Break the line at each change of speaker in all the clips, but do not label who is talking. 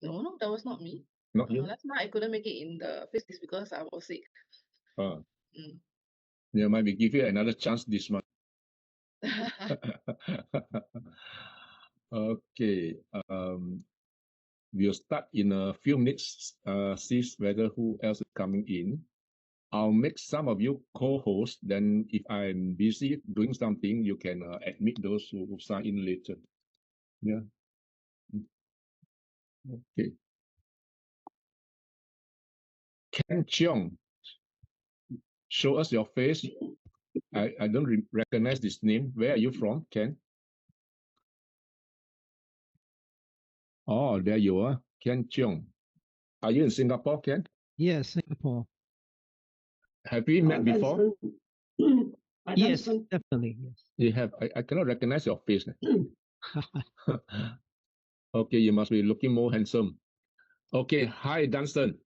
No, no, that was not me.
Not you?
Last night I couldn't make it in the face because I was sick. Mm.
Yeah, might we give you another chance this month. Okay. We'll start in a few minutes. See whether who else is coming in. I'll make some of you co-hosts. Then, if I'm busy doing something, you can admit those who sign in later. Yeah. Okay. Ken Cheong, show us your face. I don't recognize this name. Where are you from, Ken? Oh, there you are, Ken Cheong. Are you in Singapore, Ken?
Yes, Singapore.
Have we met before?
Yes, definitely. Yes.
You have. I cannot recognize your face. Okay, you must be looking more handsome. Okay, hi, Dunstan.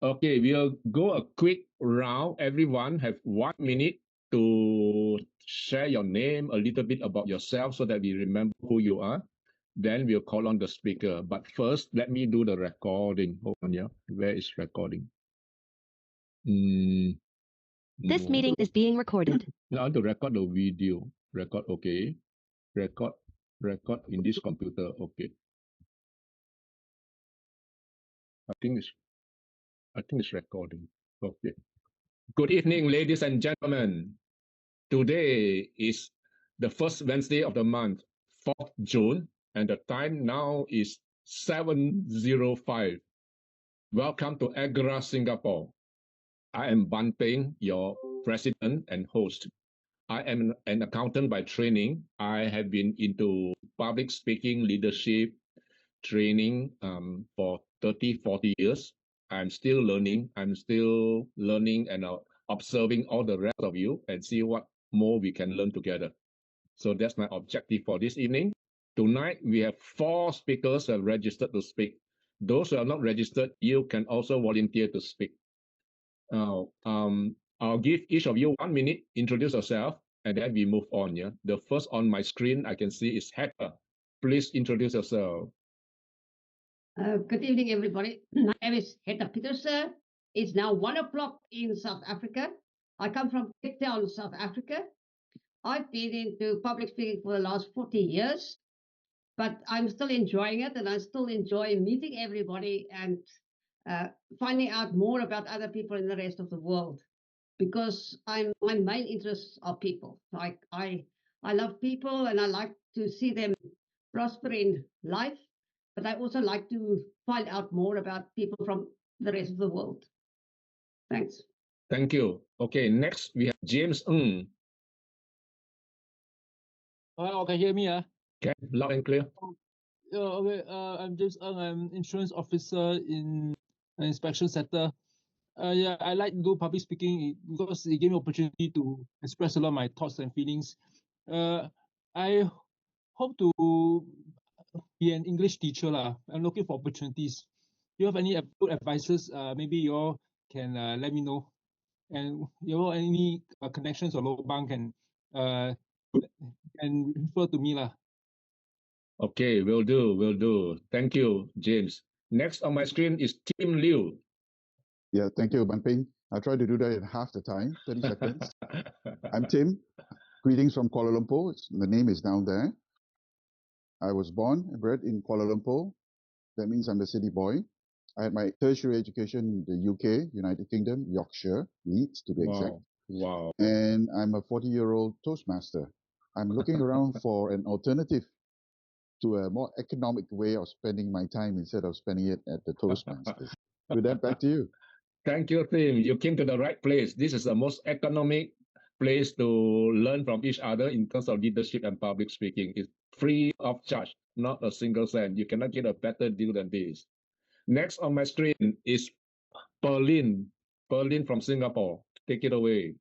Okay, we'll go a quick round. Everyone have 1 minute to share your name, a little bit about yourself so that we remember who you are. Then we'll call on the speaker. But first, let me do the recording. Hold on, yeah. Where is recording?
This meeting is being recorded.
I want to record the video. Record, okay. Record in this computer, okay. I think it's recording. Okay. Good evening, ladies and gentlemen. Today is the first Wednesday of the month, 4th June, and the time now is 7:05. Welcome to AGORA Singapore. I am Ban Peng, your president and host. I am an accountant by training. I have been into public speaking, leadership, training for 30, 40 years. I'm still learning. And observing all the rest of you and see what more we can learn together. So that's my objective for this evening. Tonight, we have 4 speakers who have registered to speak. Those who are not registered, you can also volunteer to speak. Now, I'll give each of you 1 minute, introduce yourself, and then we move on. Yeah. The first on my screen I can see is Heather. Please introduce yourself.
Good evening, everybody. My name is Heta Petersen. It's now 1 o'clock in South Africa. I come from Cape Town, South Africa. I've been into public speaking for the last 40 years, but I'm still enjoying it, and I still enjoy meeting everybody and finding out more about other people in the rest of the world, because my main interests are people. Like I love people, and I like to see them prosper in life, but I also like to find out more about people from the rest of the world. Thanks.
Thank you. Okay, next we have James Ng.
Okay, hear me?
Okay, loud and clear.
Okay, I'm James Ng. I'm insurance officer in an inspection center. Yeah, I like to do public speaking because it gave me opportunity to express a lot of my thoughts and feelings. I hope to be an English teacher. I'm looking for opportunities. Do you have any good advices? Maybe you all can let me know. And you all any connections or lobang can refer to me.
Okay, will do. Thank you, James. Next on my screen is Tim Liu.
Yeah, thank you, Ban Peng. I'll try to do that in half the time, 30 seconds. I'm Tim. Greetings from Kuala Lumpur. The name is down there. I was born and bred in Kuala Lumpur. That means I'm a city boy. I had my tertiary education in the UK, United Kingdom, Yorkshire, Leeds to be exact.
Wow.
And I'm a 40-year-old Toastmaster. I'm looking around for an alternative to a more economic way of spending my time instead of spending it at the Toastmasters. With that, back to you.
Thank you, Tim. You came to the right place. This is the most economic place to learn from each other in terms of leadership and public speaking. It's free of charge, not a single cent. You cannot get a better deal than this. Next on my screen is Pearlyn. Pearlyn from Singapore. Take it away.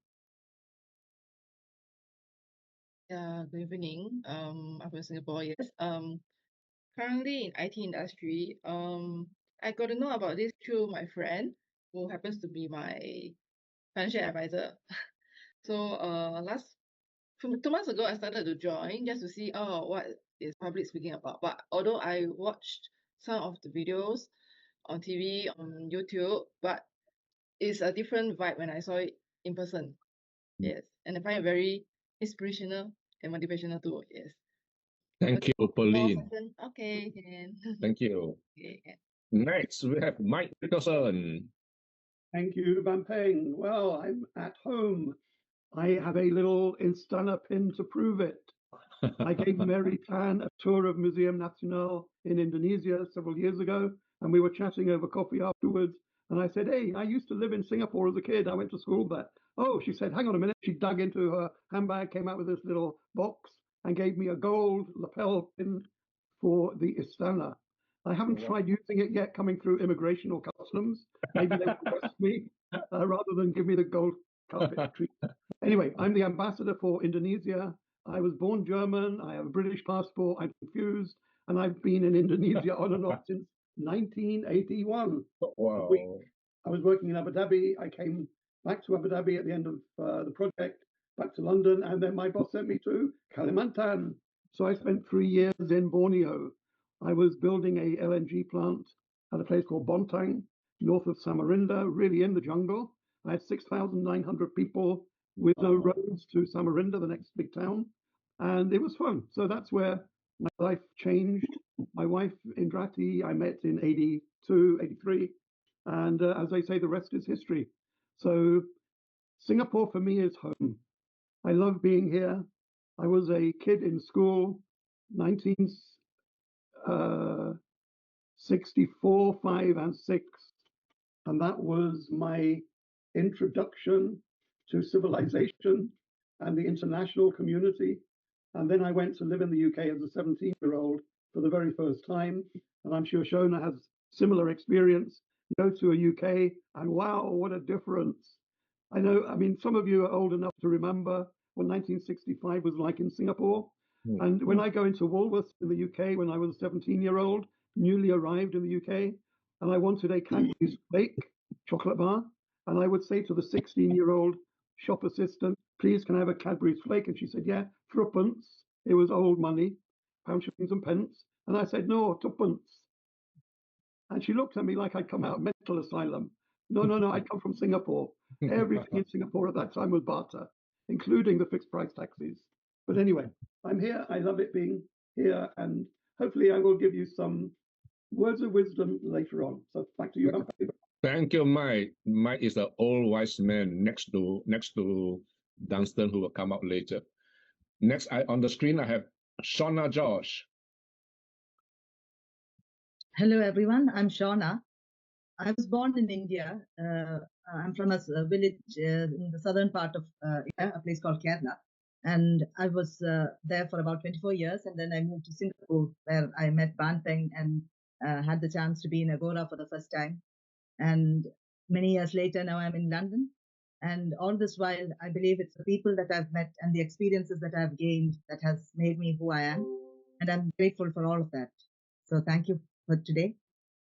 Yeah, good evening. I'm from Singapore. Yes. Currently in IT industry. I got to know about this through my friend, who happens to be my financial advisor. So 2 months ago, I started to join just to see what is public speaking about. But although I watched some of the videos on TV, on YouTube, but it's a different vibe when I saw it in person. Yes, and I find it very inspirational and motivational too. Yes.
Thank you,
More
Pauline.
session. Okay, can.
Thank you.
Okay, can.
Next, we have Mike Nicholson.
Thank you, Van Peng. Well, I'm at home. I have a little Instana pin to prove it. I gave Mary Tan a tour of Museum Nasional in Indonesia several years ago, and we were chatting over coffee afterwards. And I said, hey, I used to live in Singapore as a kid. I went to school there. Oh, she said, hang on a minute. She dug into her handbag, came out with this little box, and gave me a gold lapel pin for the Istana. I haven't tried using it yet coming through immigration or customs. Maybe they will arrest me rather than give me the gold carpet treatment. Anyway, I'm the ambassador for Indonesia. I was born German. I have a British passport. I'm confused. And I've been in Indonesia on and off since 1981.
Wow.
I was working in Abu Dhabi. I came back to Abu Dhabi at the end of the project, back to London. And then my boss sent me to Kalimantan. So I spent 3 years in Borneo. I was building a LNG plant at a place called Bontang, north of Samarinda, really in the jungle. I had 6,900 people with no roads to Samarinda, the next big town. And it was fun. So that's where my life changed. My wife, Indrati, I met in 82, 83. And as they say, the rest is history. So Singapore for me is home. I love being here. I was a kid in school, 1964, 5, and 6. And that was my introduction to civilization and the international community. And then I went to live in the UK as a 17-year-old for the very first time. And I'm sure Shona has similar experience. You go to a UK and wow, what a difference. I know, I mean, some of you are old enough to remember what 1965 was like in Singapore. And when I go into Woolworths in the UK when I was a 17-year-old, newly arrived in the UK, and I wanted a Cadbury's Flake chocolate bar, and I would say to the 16-year-old shop assistant, please, can I have a Cadbury's Flake? And she said, yeah, threepence. It was old money, pound, shillings and pence. And I said, no, twopence. And she looked at me like I'd come out of mental asylum. No, I'd come from Singapore. Everything in Singapore at that time was barter, including the fixed price taxis. But anyway, I'm here. I love it being here. And hopefully I will give you some words of wisdom later on. So back to you.
Thank you, Mike. Mike is an old wise man next to Dunstan, who will come out later. Next, on the screen, I have Shauna George.
Hello, everyone. I'm Shauna. I was born in India. I'm from a village in the southern part of India, a place called Kerala. And I was there for about 24 years. And then I moved to Singapore, where I met Van Peng and had the chance to be in Agora for the first time. And many years later, now I'm in London. And all this while, I believe it's the people that I've met and the experiences that I've gained that has made me who I am. And I'm grateful for all of that. So thank you for today.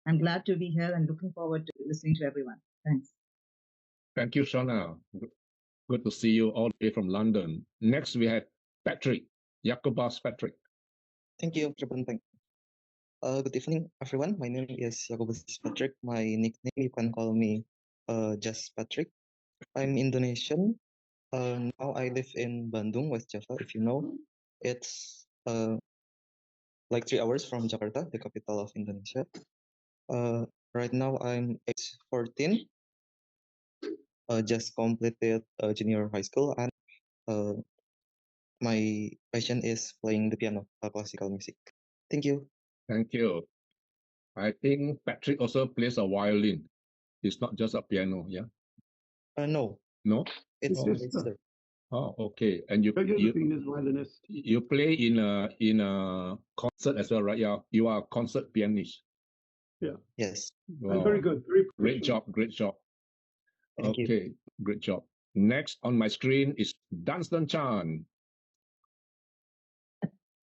I'm glad to be here and looking forward to listening to everyone. Thanks.
Thank you, Shauna. Good to see you all the way from London. Next, we have Patrick. Jacobus Patrick.
Thank you, Mr. Peng. Good evening, everyone. My name is Jacobus Patrick. My nickname, you can call me just Patrick. I'm Indonesian. Now I live in Bandung, West Java, if you know. It's like 3 hours from Jakarta, the capital of Indonesia. Right now I'm age 14. Just completed junior high school, and my passion is playing the piano, classical music. Thank you.
Thank you. I think Patrick also plays a violin. It's not just a piano, yeah?
No.
No?
It's
Oh.
my sister.
Oh, okay. And you play in a concert as well, right? Yeah, you are a concert pianist.
Yeah.
Yes.
Wow.
Very good.
Great job. Great job.
Thank
you. Great job. Next on my screen is Dunstan Chan.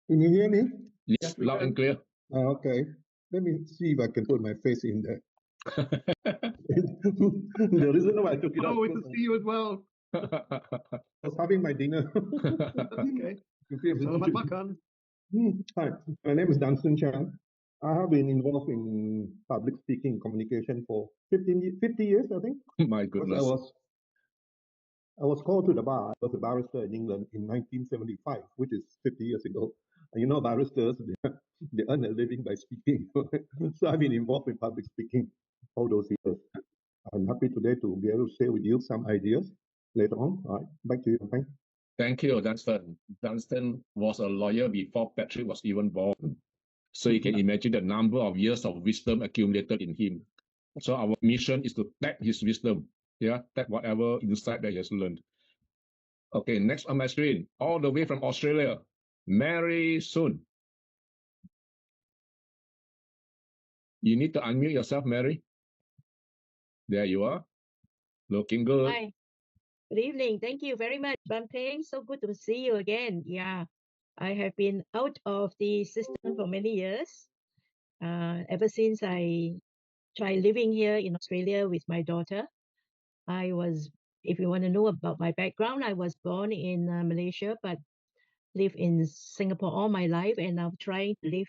Can you hear me?
Yes, loud and clear.
Okay. Let me see if I can put my face in there. The reason why I took it out.
Oh, good to see you as well.
I was having my dinner.
Okay. Selamat makan.
Hi, my name is Dunstan Chan. I have been involved in public speaking communication for 50 years, I think.
My
Because
goodness.
I was called to the bar. I was a barrister in England in 1975, which is 50 years ago. And you know, barristers, they earn a living by speaking. So I've been involved in public speaking all those years. I'm happy today to be able to share with you some ideas later on. All right, back to you. Thanks.
Thank you, Dunstan. Dunstan was a lawyer before Patrick was even born. So you can imagine the number of years of wisdom accumulated in him. So our mission is to tap his wisdom. Yeah, tap whatever insight that he has learned. Okay, next on my screen, all the way from Australia, Mary Soon. You need to unmute yourself, Mary. There you are. Looking good.
Hi. Good evening. Thank you very much, Bumping. So good to see you again. Yeah, I have been out of the system for many years. Ever since I tried living here in Australia with my daughter. I was, if you want to know about my background, I was born in Malaysia, but lived in Singapore all my life, and I'm trying to live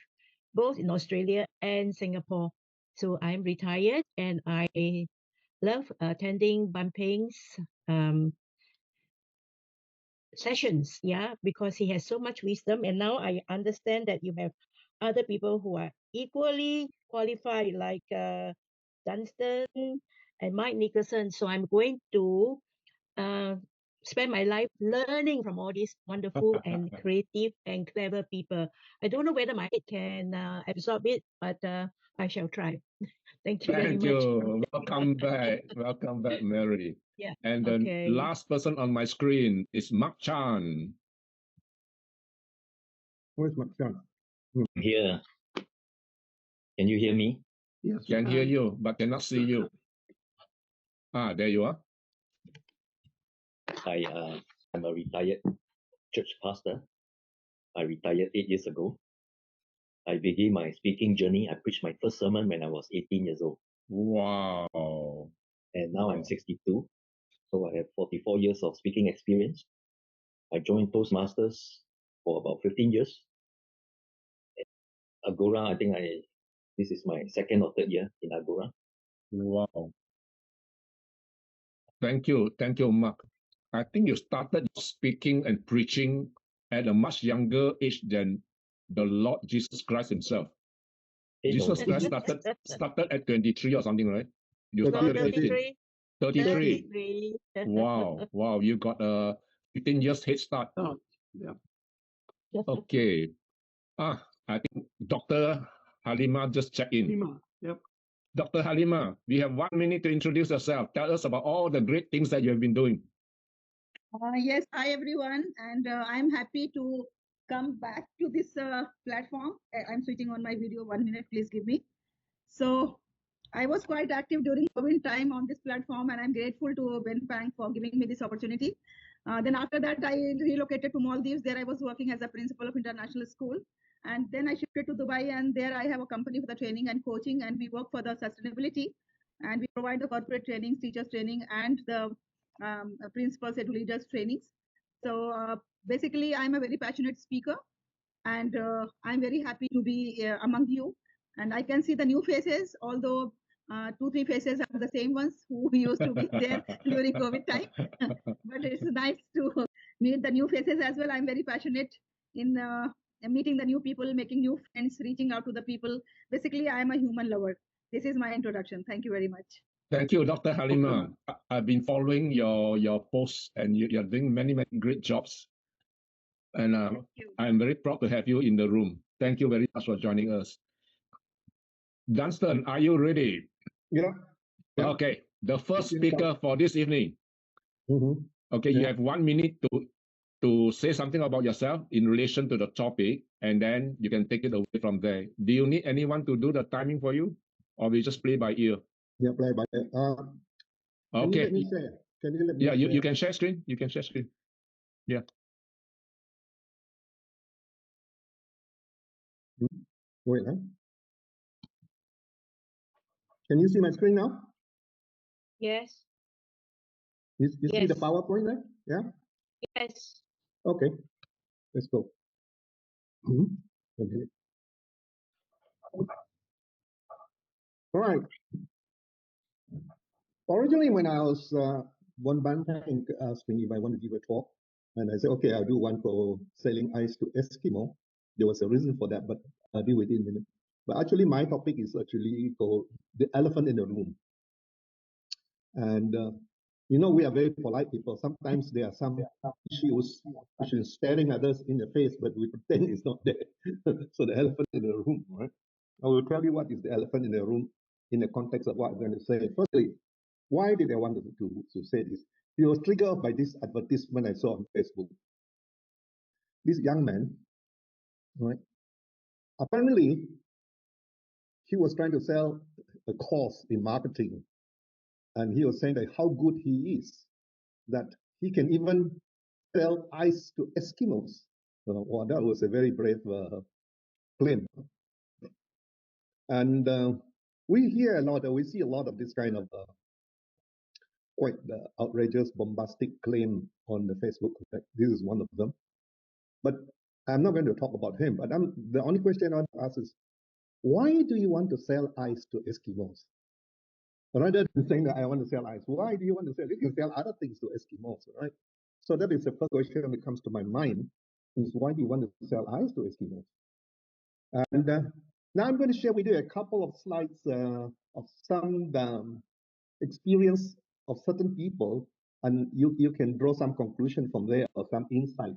both in Australia and Singapore. So I'm retired, and I love attending Bumping's sessions, yeah, because he has so much wisdom. And now I understand that you have other people who are equally qualified, like Dunstan and Mike Nicholson. So I'm going to spend my life learning from all these wonderful and creative and clever people. I don't know whether my head can absorb it, but I shall try. Thank you very
Thank
much.
you. Welcome back. Welcome back, Mary.
Yeah.
And the
Okay.
last person on my screen is Mark Chan.
Where's Mark Chan?
Here. Can you hear me?
Yes,
Can hear you, but cannot see you. Ah, there you are.
Hi, I'm a retired church pastor. I retired 8 years ago. I began my speaking journey. I preached my first sermon when I was 18 years old.
Wow.
And now I'm 62. So I have 44 years of speaking experience. I joined Toastmasters for about 15 years. Agora, I think this is my second or third year in Agora.
Wow. Thank you. Thank you, Mark. I think you started speaking and preaching at a much younger age than the Lord Jesus Christ himself. Jesus Christ started at 23 or something, right? You started at 18. 33. Wow. Wow. You got a 15 years head start.
Oh, yeah.
Okay. I think Dr. Halima just checked in.
Halima, yep.
Dr. Halima, we have 1 minute to introduce yourself. Tell us about all the great things that you have been doing.
Yes, hi everyone, and I'm happy to come back to this platform. I'm switching on my video. 1 minute, please give me. So I was quite active during COVID time on this platform, and I'm grateful to Ben Pang for giving me this opportunity. Then after that, I relocated to Maldives. There I was working as a principal of international school. And then I shifted to Dubai, and there I have a company for the training and coaching, and we work for the sustainability. And we provide the corporate trainings, teachers training, and the principals and leaders trainings. So basically, I'm a very passionate speaker, and I'm very happy to be among you. And I can see the new faces, although 2-3 faces are the same ones who used to be there during COVID time. But it's nice to meet the new faces as well. I'm very passionate in meeting the new people, making new friends, reaching out to the people. Basically, I'm a human lover. This is my introduction. Thank you very much.
Thank you, Dr. Halima. I've been following your posts, and you're doing many great jobs. And I'm very proud to have you in the room. Thank you very much for joining us. Dunstan, are you ready?
Yeah.
Okay. The first speaker for this evening. Okay, you have 1 minute to say something about yourself in relation to the topic, and then you can take it away from there. Do you need anyone to do the timing for you, or we just play by ear?
Yeah, play by ear. Can you let me share? Can you let me
share? You can share screen. You can share screen. Yeah.
Wait, huh? Can you see my screen now?
Yes.
You see the PowerPoint there? Yeah?
Yes.
Okay. Let's go. A minute. All right. Originally, when I was one band asked me if I want to give a talk, and I said, okay, I'll do one for selling ice to Eskimo. There was a reason for that, but I'll deal with it in a minute. But actually, my topic is actually called the elephant in the room. And you know, we are very polite people. Sometimes there are some issues which is staring at us in the face, but we pretend it's not there. So the elephant in the room, right? I will tell you what is the elephant in the room in the context of what I'm going to say. Firstly, why did I want to say this? It was triggered by this advertisement I saw on Facebook. This young man, right? Apparently, he was trying to sell a course in marketing, and he was saying that how good he is, that he can even sell ice to Eskimos. Well, that was a very brave claim. And we hear a lot, we see a lot of this kind of quite outrageous, bombastic claim on the Facebook. This is one of them. But I'm not going to talk about him. But the only question I want to ask is, why do you want to sell ice to Eskimos? Rather than saying that I want to sell ice, why do you want to sell? You can sell other things to Eskimos, right? So that is the first question that comes to my mind, is why do you want to sell ice to Eskimos? And now I'm going to share with you a couple of slides of some experience of certain people, and you can draw some conclusion from there or some insight.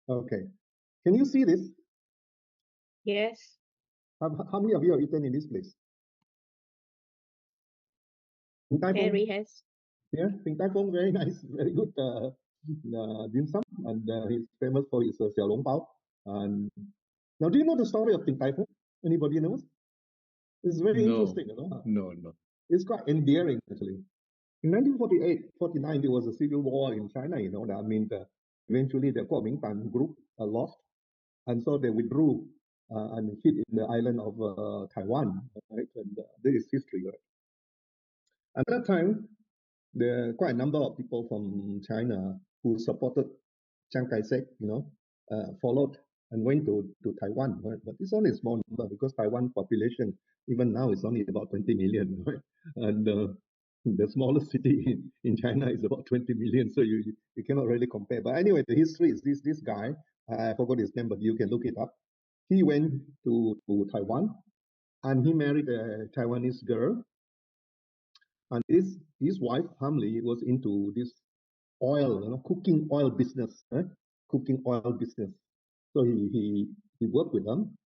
Okay, can you see this?
Yes.
How many of you have eaten in this place?
Harry has.
Yeah, Din Tai Fung, very nice, very good dim sum, and he's famous for his xiao long bao. And now, do you know the story of Din Tai Fung? Anybody knows? It's very interesting, you know?
No.
It's quite endearing, actually. In 1948-49, there was a civil war in China, you know. I mean, eventually the Kuomintang group lost, and so they withdrew and hid in the island of Taiwan, right? And there is history, right? At that time, there are quite a number of people from China who supported Chiang Kai-shek, you know, followed and went to Taiwan, right? But it's only a small number because Taiwan population, even now, is only about 20 million, right? And the smallest city in China is about 20 million, so you cannot really compare. But anyway, the history is this guy, I forgot his name, but you can look it up. He went to Taiwan, and he married a Taiwanese girl. And his wife, Hamli, was into this oil, you know, cooking oil business, cooking oil business. So he worked with them.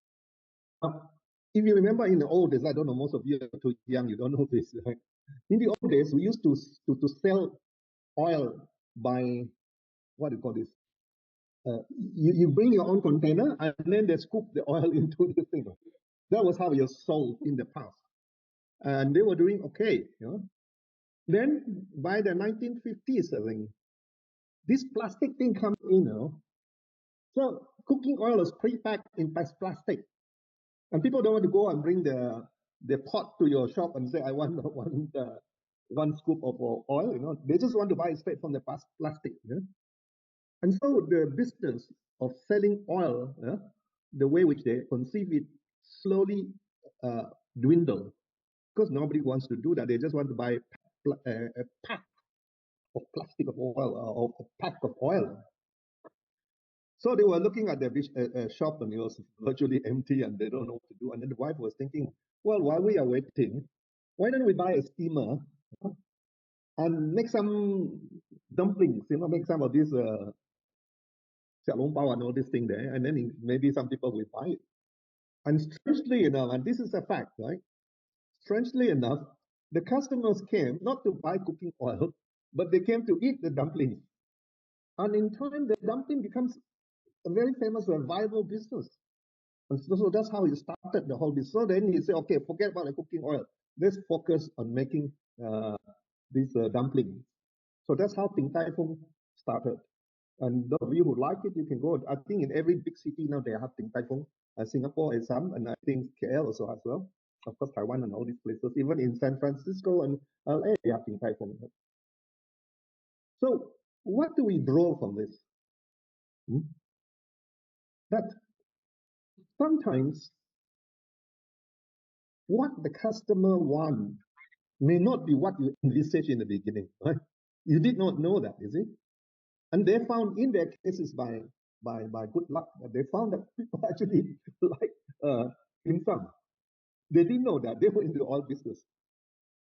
If you remember in the old days, I don't know, most of you are too young, you don't know this, right? In the old days, we used to sell oil by, what do you call this? You bring your own container and then they scoop the oil into the thing. That was how you sold in the past. And they were doing okay, you know. Then by the 1950s, I think, this plastic thing comes in, you know. So cooking oil is pre-packed in plastic. And people don't want to go and bring the pot to your shop and say, I want one scoop of oil, you know. They just want to buy it straight from the plastic. You know? And so the business of selling oil, the way which they conceive it, slowly dwindle, because nobody wants to do that. They just want to buy a pack of plastic of oil or a pack of oil. So they were looking at their shop and it was virtually empty and they don't know what to do. And then the wife was thinking, well, while we are waiting, why don't we buy a steamer and make some dumplings, you know, make some of this xiao long bao and all this thing there, and then maybe some people will buy it. And strangely enough, and this is a fact, right? Strangely enough, the customers came not to buy cooking oil, but they came to eat the dumplings. And in time, the dumpling becomes a very famous and viable business. And so that's how he started the whole business. So then he said, okay, forget about the cooking oil. Let's focus on making this dumpling. So that's how Din Tai Fung started. And those of you who like it, you can go. I think in every big city now they have Din Tai Fung. Singapore is some, and I think KL also as well. Of course, Taiwan and all these places. Even in San Francisco and LA, they have Din Tai Fung. So what do we draw from this? That sometimes what the customer wants may not be what you envisaged in the beginning, right? You did not know that, you see? And they found in their cases by good luck, they found that people actually like dim sum. They didn't know that they were into oil business.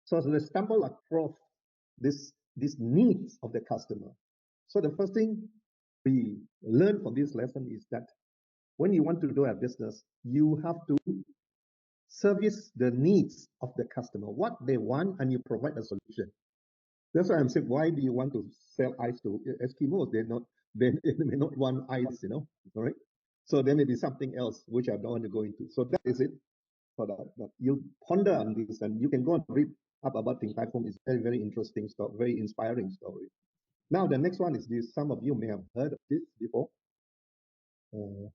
So they stumbled across this needs of the customer. So the first thing we learn from this lesson is that when you want to do a business, you have to service the needs of the customer, what they want, and you provide a solution. That's why I'm saying, why do you want to sell ice to Eskimos? They may not want ice, all right? So there may be something else which I don't want to go into. So that is it for that. You ponder on this, and you can go and read up about Din Tai Fung. It's a very, very interesting story, very inspiring story. Now, the next one is this. Some of you may have heard of this before.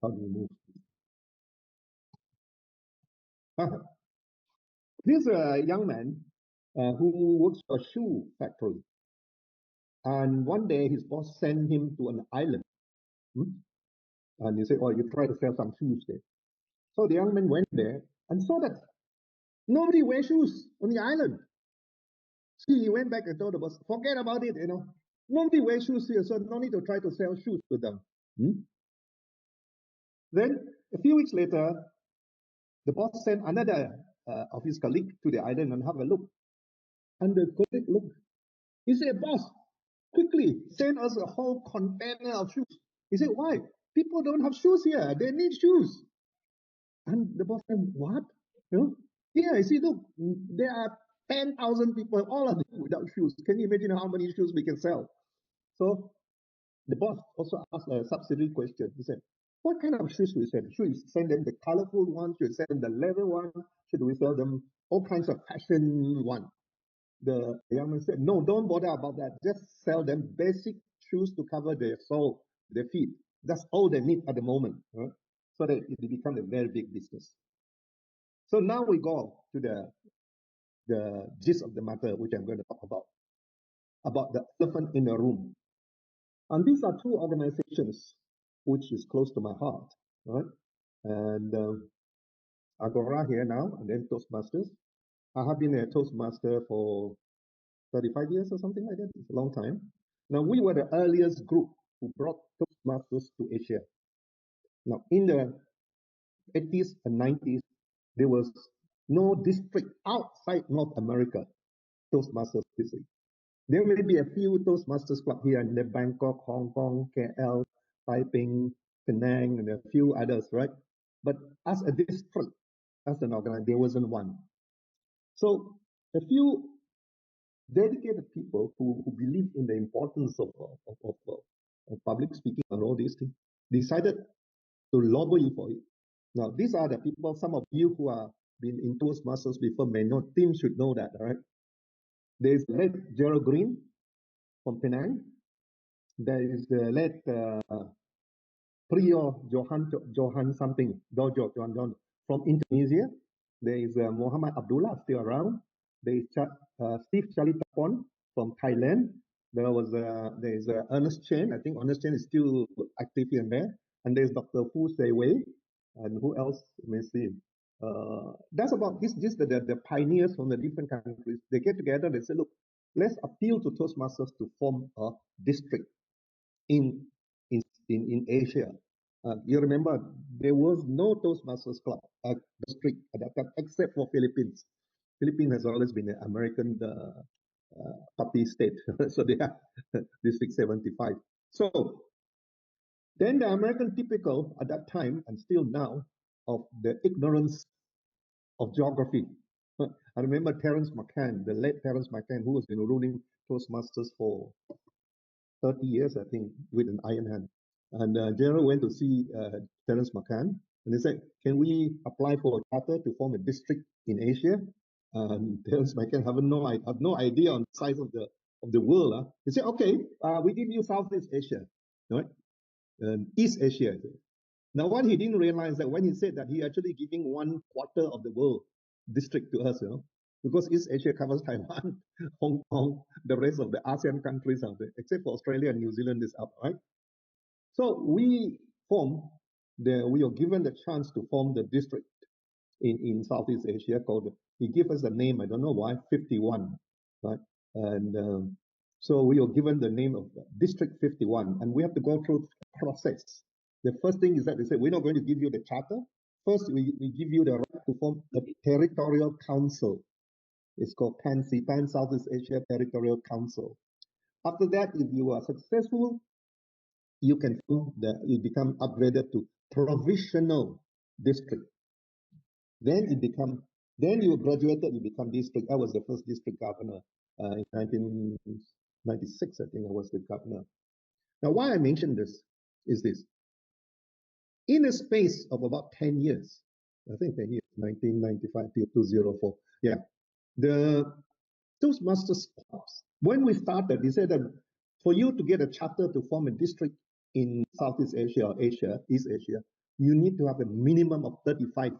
How do you move? This is a young man who works for a shoe factory. And one day his boss sent him to an island. And he said, oh, you try to sell some shoes there. So the young man went there and saw that nobody wears shoes on the island. So he went back and told the boss, forget about it, Nobody wears shoes here, so no need to try to sell shoes to them. Then a few weeks later, the boss sent another of his colleague to the island and have a look. And the colleague looked. He said, boss, quickly send us a whole container of shoes. He said, why? People don't have shoes here. They need shoes. And the boss said, what? Yeah, I see, look, there are 10,000 people, all of them without shoes. Can you imagine how many shoes we can sell? So the boss also asked a subsidiary question. He said, what kind of shoes should we send? Should we send them the colorful ones? Should we send them the leather one? Should we sell them all kinds of fashion one? The young man said, no, don't bother about that. Just sell them basic shoes to cover their sole, their feet. That's all they need at the moment, right? So that it becomes a very big business. So now we go to the gist of the matter, which I'm going to talk about the elephant in the room. And these are two organizations which is close to my heart, right? And Agora here now, and then Toastmasters. I have been a Toastmaster for 35 years or something like that. It's a long time. Now, we were the earliest group who brought Toastmasters to Asia. Now, in the 80s and 90s, there was no district outside North America Toastmasters district. There may be a few Toastmasters club here in Bangkok, Hong Kong, KL, Taiping, Penang, and a few others, right? But as a district, as an organization, there wasn't one. So a few dedicated people who believe in the importance of public speaking and all these things decided to lobby for it. Now, these are the people, some of you who have been in Toastmasters before may know, Tim should know that, all right? There is late Gerald Green from Penang. There is the late Priyo Johan something, Dojo Johan from Indonesia. There is Muhammad Abdullah still around. There is Steve Chalitapon from Thailand. There is Ernest Chen. I think Ernest Chen is still active here and there. And there's Dr. Fu Sei Wei. And who else may see? That's about this. The pioneers from the different countries. They get together. They say, look, let's appeal to Toastmasters to form a district in Asia. You remember there was no Toastmasters club district at that time except for Philippines. Philippines has always been an American puppy state, so they are District 75. So then the American typical at that time and still now of the ignorance of geography. I remember Terence McCann, the late Terence McCann, who has been ruling Toastmasters for 30 years, I think, with an iron hand. And General went to see Terence McCann, and he said, can we apply for a charter to form a district in Asia? Terence McCann have no idea on the size of the world. He said, okay, we give you Southeast Asia, right? East Asia. Now, what he didn't realize that when he said that, he actually giving 1/4 of the world district to us, because East Asia covers Taiwan, Hong Kong, the rest of the ASEAN countries are there, except for Australia and New Zealand is up, right? So we are given the chance to form the district in Southeast Asia called, he gave us a name, I don't know why, 51, right? And so we are given the name of District 51, and we have to go through a process. The first thing is that they say, we're not going to give you the charter. First, we give you the right to form a territorial council. It's called PANC, Pan Southeast Asia Territorial Council. After that, if you are successful, you can you become upgraded to provisional district. Then you graduated, you become district. I was the first district governor in 1996, I think I was the governor. Now, why I mention this is this. In a space of about 10 years, I think 10 years, 1995 to 2004, yeah, the Toastmasters clubs, when we started, they said that for you to get a charter to form a district in Southeast Asia or Asia, East Asia, you need to have a minimum of 35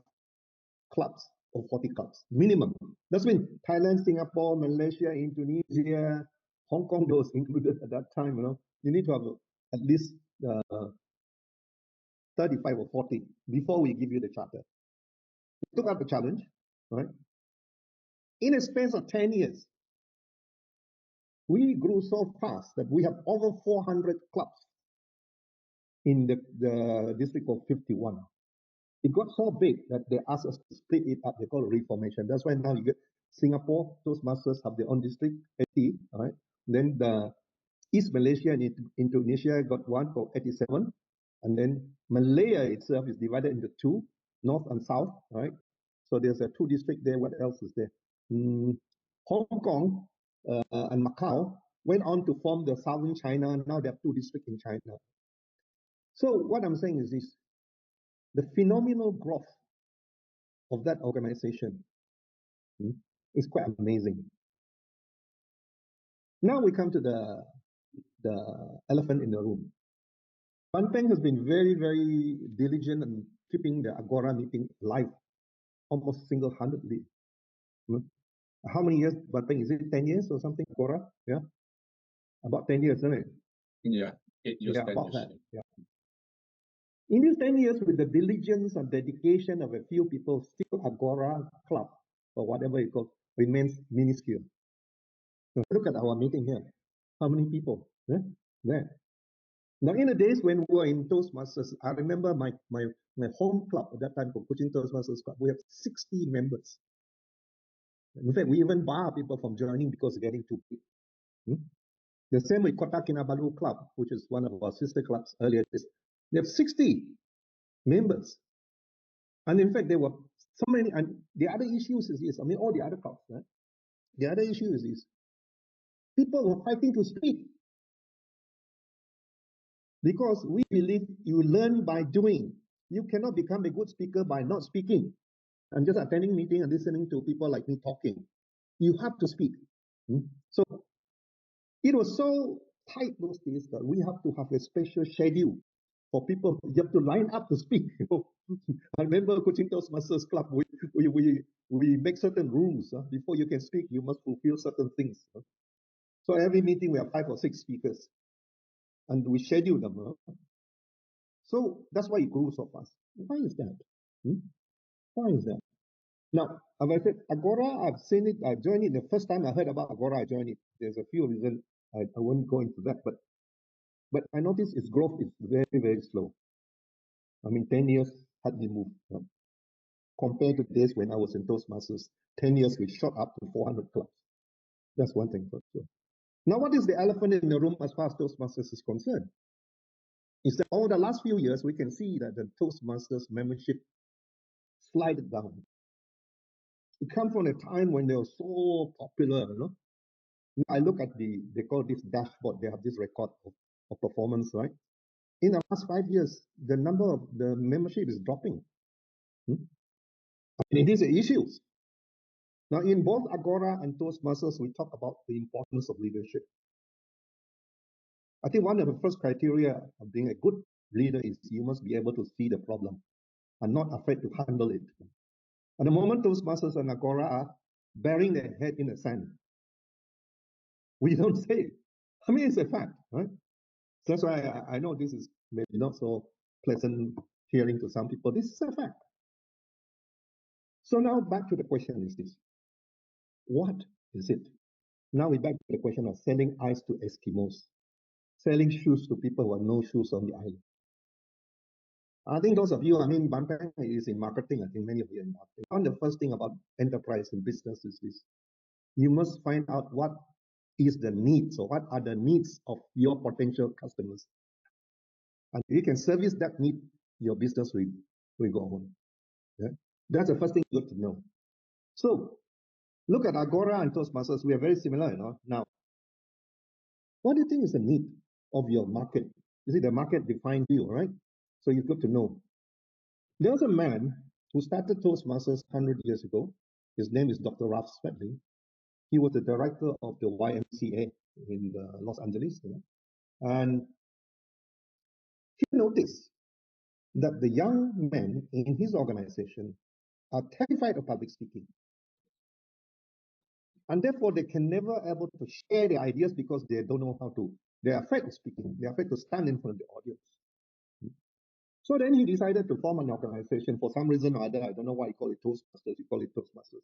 clubs or 40 clubs, minimum. That's mean Thailand, Singapore, Malaysia, Indonesia, Hong Kong, those included at that time, you need to have at least 35 or 40 before we give you the charter. We took up the challenge, right? In a space of 10 years, we grew so fast that we have over 400 clubs in the district of 51. It got so big that they asked us to split it up. They call it reformation. That's why now you get Singapore, Toastmasters have their own district, 80, right? Then the East Malaysia and Indonesia got one called 87. And then Malaya itself is divided into two, north and south, right? So there's a two district there. What else is there? Hong Kong and Macau went on to form the southern China. Now they have two districts in China. So what I'm saying is this. The phenomenal growth of that organization is quite amazing. Now we come to the elephant in the room. Ban Peng has been very, very diligent in keeping the Agora meeting alive, almost single-handedly. How many years, Ban Peng? Is it 10 years or something, Agora? Yeah? About 10 years, isn't it?
Yeah, 8 years,
yeah,
10
about
years.
that. Yeah. In these 10 years, with the diligence and dedication of a few people, still Agora Club, or whatever you call, remains minuscule. So look at our meeting here. How many people? Yeah? There. Now, in the days when we were in Toastmasters, I remember my home club at that time, for Kuching Toastmasters Club, we have 60 members. In fact, we even bar people from joining because they're getting too big. The same with Kota Kinabalu Club, which is one of our sister clubs earlier. They have 60 members. And in fact, there were so many, and the other issues is this, I mean, all the other clubs, right? The other issue is this. People were fighting to speak. Because we believe you learn by doing. You cannot become a good speaker by not speaking and just attending meeting and listening to people like me talking. You have to speak. So it was so tight those days that we have to have a special schedule for people. You have to line up to speak. I remember Kuching Toastmasters Club, we make certain rules. Before you can speak, you must fulfill certain things. So every meeting we have 5 or 6 speakers, and we schedule them. So that's why it grew so fast. Why is that? Why is that? Now, as I said, Agora, I've seen it, I joined it. The first time I heard about Agora, I joined it. There's a few reasons, I won't go into that, but I noticed its growth is very, very slow. I mean, 10 years hardly moved. Compared to days when I was in Toastmasters, 10 years we shot up to 400 clubs. That's one thing for sure. Now, what is the elephant in the room as far as Toastmasters is concerned? Is that over the last few years, we can see that the Toastmasters membership slided down. It comes from a time when they were so popular, I look at they call this dashboard, they have this record of performance, right? In the last 5 years, the number of the membership is dropping. And it is issues. Now, in both Agora and Toastmasters, we talk about the importance of leadership. I think one of the first criteria of being a good leader is you must be able to see the problem and not afraid to handle it. At the moment, Toastmasters and Agora are burying their head in the sand. We don't say it. I mean, it's a fact, right? That's why I know this is maybe not so pleasant hearing to some people. This is a fact. So now back to the question is this. What is it? Now we back to the question of selling ice to Eskimos, selling shoes to people who have no shoes on the island. I think those of you, I mean, Bampang is in marketing. I think many of you are in marketing. One of the first thing about enterprise and business is this. You must find out what is the needs or what are the needs of your potential customers. And if you can service that need, your business will go on. Yeah? That's the first thing you have to know. So look at Agora and Toastmasters. We are very similar, you know. Now, what do you think is the need of your market? You see, the market defines you, right? So you've got to know. There was a man who started Toastmasters 100 years ago. His name is Dr. Ralph Smedley. He was the director of the YMCA in Los Angeles. You know? And he noticed that the young men in his organization are terrified of public speaking. And therefore, they can never able to share their ideas because they don't know how to. They're afraid of speaking. They're afraid to stand in front of the audience. So then he decided to form an organization for some reason or other. I don't know why he called it Toastmasters. He called it Toastmasters.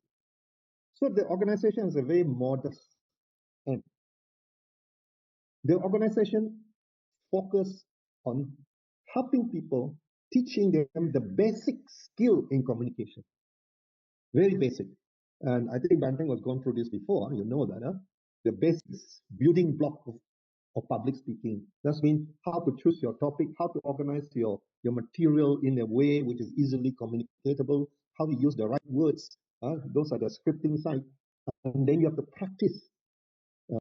So the organization is a very modest end. The organization focuses on helping people, teaching them the basic skill in communication. Very basic. And I think Banteng was gone through this before. You know that, huh? The basics, building block of public speaking. That means how to choose your topic, how to organize your material in a way which is easily communicatable, how to use the right words. Those are the scripting side. And then you have to practice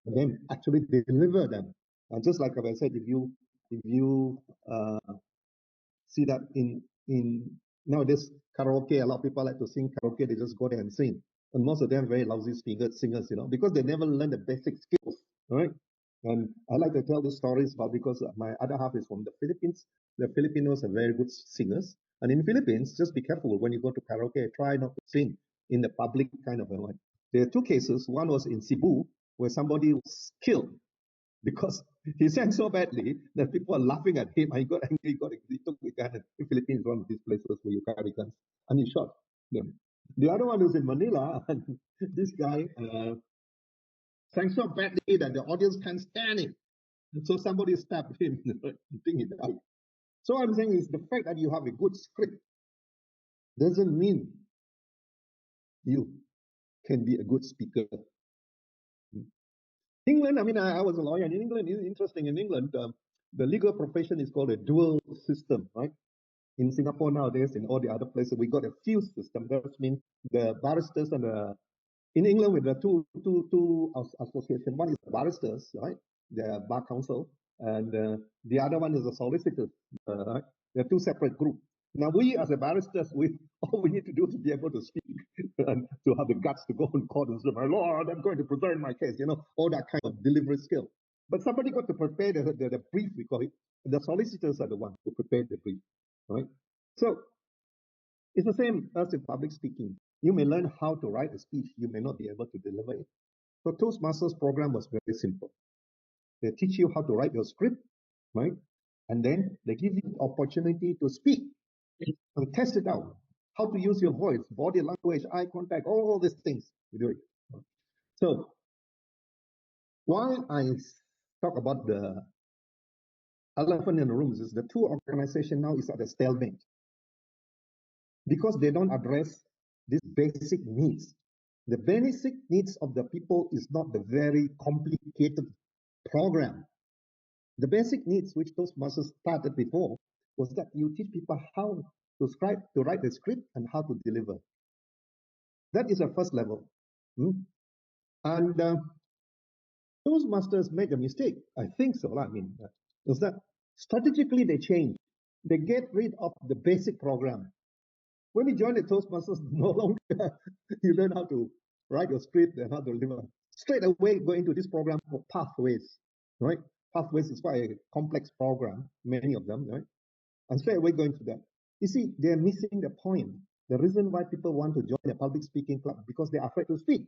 them, actually deliver them. And just like I said, if you see that in nowadays karaoke, a lot of people like to sing karaoke, they just go there and sing. And most of them very lousy singers, you know, because they never learn the basic skills, right? And I like to tell these stories about because my other half is from the Philippines. The Filipinos are very good singers. And in the Philippines, just be careful when you go to karaoke, try not to sing in the public kind of a way. There are two cases. One was in Cebu, where somebody was killed because he sang so badly that people are laughing at him. He got angry, he took the gun. The Philippines is one of these places where you carry guns, and he shot them. The other one was in Manila, and this guy sang so badly that the audience can't stand it. So somebody stabbed him. I think he died. So I'm saying is the fact that you have a good script doesn't mean you can be a good speaker. England, I mean, I was a lawyer in England. It's interesting in England, the legal profession is called a dual system, right? In Singapore nowadays, in all the other places, we got a fused system. That means the barristers and in England, with the two associations. One is the barristers, right? The bar council, and the other one is the solicitors, right? They're two separate groups. Now, we as a barristers, all we need to do is be able to speak and to have the guts to go in court and say, my lord, I'm going to present my case, you know, all that kind of delivery skill. But somebody got to prepare the brief, we call it. The solicitors are the ones who prepare the brief, right? So it's the same as in public speaking. You may learn how to write a speech, you may not be able to deliver it. So Toastmasters program was very simple. They teach you how to write your script, right? And then they give you the opportunity to speak and test it out. How to use your voice, body language, eye contact, all these things. You do it. So why I talk about the elephant in the room is the two organizations now is at a stalemate because they don't address these basic needs. The basic needs of the people is not the very complicated program. The basic needs which Toastmasters started before was that you teach people how to write the script and how to deliver. That is the first level. And Toastmasters made a mistake. I think so. I mean, is that strategically they changed. They get rid of the basic program. When you join the Toastmasters, no longer you learn how to write your script and how to deliver. Straight away go into this program for pathways, right? Pathways is quite a complex program, many of them, right? And straight away go into that. You see, they're missing the point. The reason why people want to join a public speaking club because they're afraid to speak.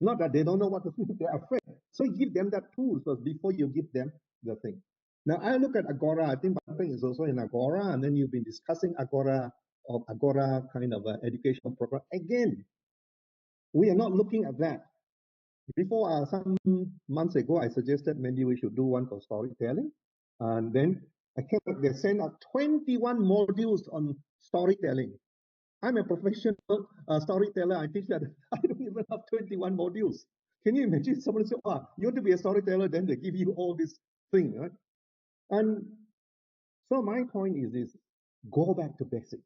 Not that they don't know what to speak, they're afraid. So you give them that tool first before you give them the thing. Now I look at Agora. I think Bang is also in Agora, and then you've been discussing Agora or Agora kind of educational program. Again, we are not looking at that. Before some months ago, I suggested maybe we should do one for storytelling, and then I came back. They sent out 21 modules on storytelling. I'm a professional storyteller. I teach that I don't even have 21 modules. Can you imagine someone say, "Ah, you want to be a storyteller?" Then they give you all this thing, right? And so my point is this: go back to basic.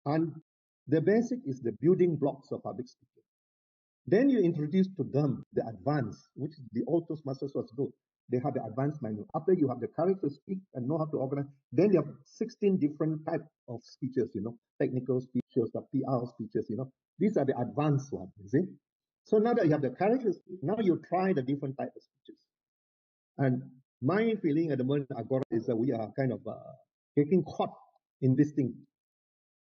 And the basic is the building blocks of public speaking. Then you introduce to them the advanced, which the old Toastmasters was good. They have the advanced manual. After you have the courage to speak and know how to organize, then you have 16 different types of speeches, technical speeches, the PR speeches, These are the advanced ones, you see. So now that you have the courage to speak, now you try the different types of speeches. And my feeling at the moment, Agora, is that we are kind of getting caught in this thing.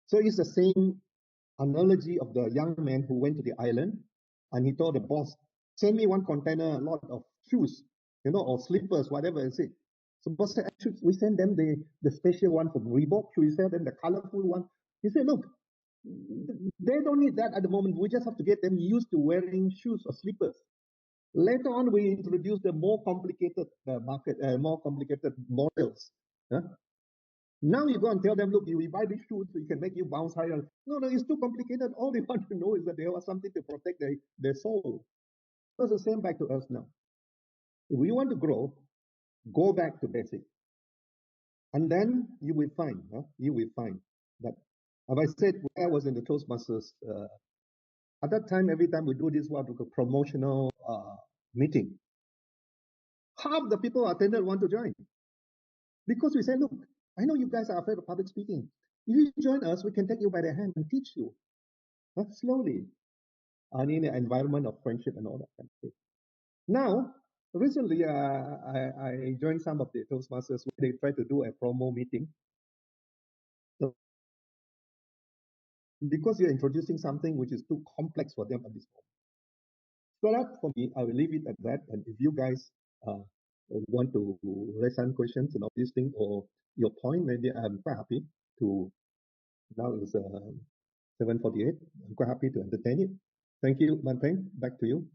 So it's the same analogy of the young man who went to the island and he told the boss, send me one container, a lot of shoes, or slippers, whatever it is. So boss said, should we send them the special one from Reebok? Should we send them the colorful one? He said, look, they don't need that at the moment. We just have to get them used to wearing shoes or slippers. Later on, we introduce the more complicated more complicated models. Now you go and tell them, look, you buy these shoes, so it can make you bounce higher. No, it's too complicated. All they want to know is that they have something to protect their soul. So it's the same back to us now. If we want to grow, go back to basic. And then you will find that, as I said, when I was in the Toastmasters, at that time, every time we do this what we call promotional meeting, half the people attended want to join. Because we say, look, I know you guys are afraid of public speaking. If you join us, we can take you by the hand and teach you. Slowly. And in an environment of friendship and all that kind of thing. Now, recently, I joined some of the Toastmasters where they try to do a promo meeting. So, because you're introducing something which is too complex for them at this moment. So that, for me, I will leave it at that. And if you guys want to raise some questions and all these things, or your point, maybe I'm quite happy to. Now it's 7:48. I'm quite happy to entertain it. Thank you, Man Peng. Back to you.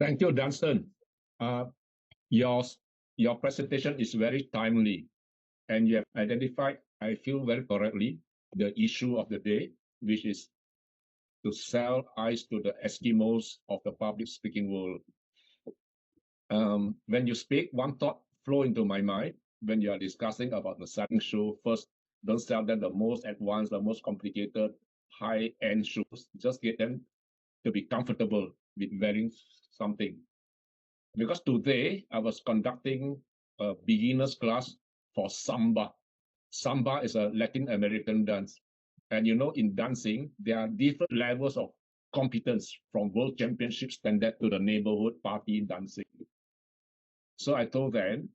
Thank you, Dunstan. Your presentation is very timely, and you have identified, I feel very correctly, the issue of the day, which is to sell ice to the Eskimos of the public speaking world. When you speak, one thought flow into my mind when you are discussing about the selling shoe. First, don't sell them the most advanced, the most complicated, high-end shoes. Just get them to be comfortable with wearing something. Because today I was conducting a beginner's class for samba. Samba is a Latin American dance. And in dancing, there are different levels of competence from world championship standard to the neighborhood party dancing. So I told them,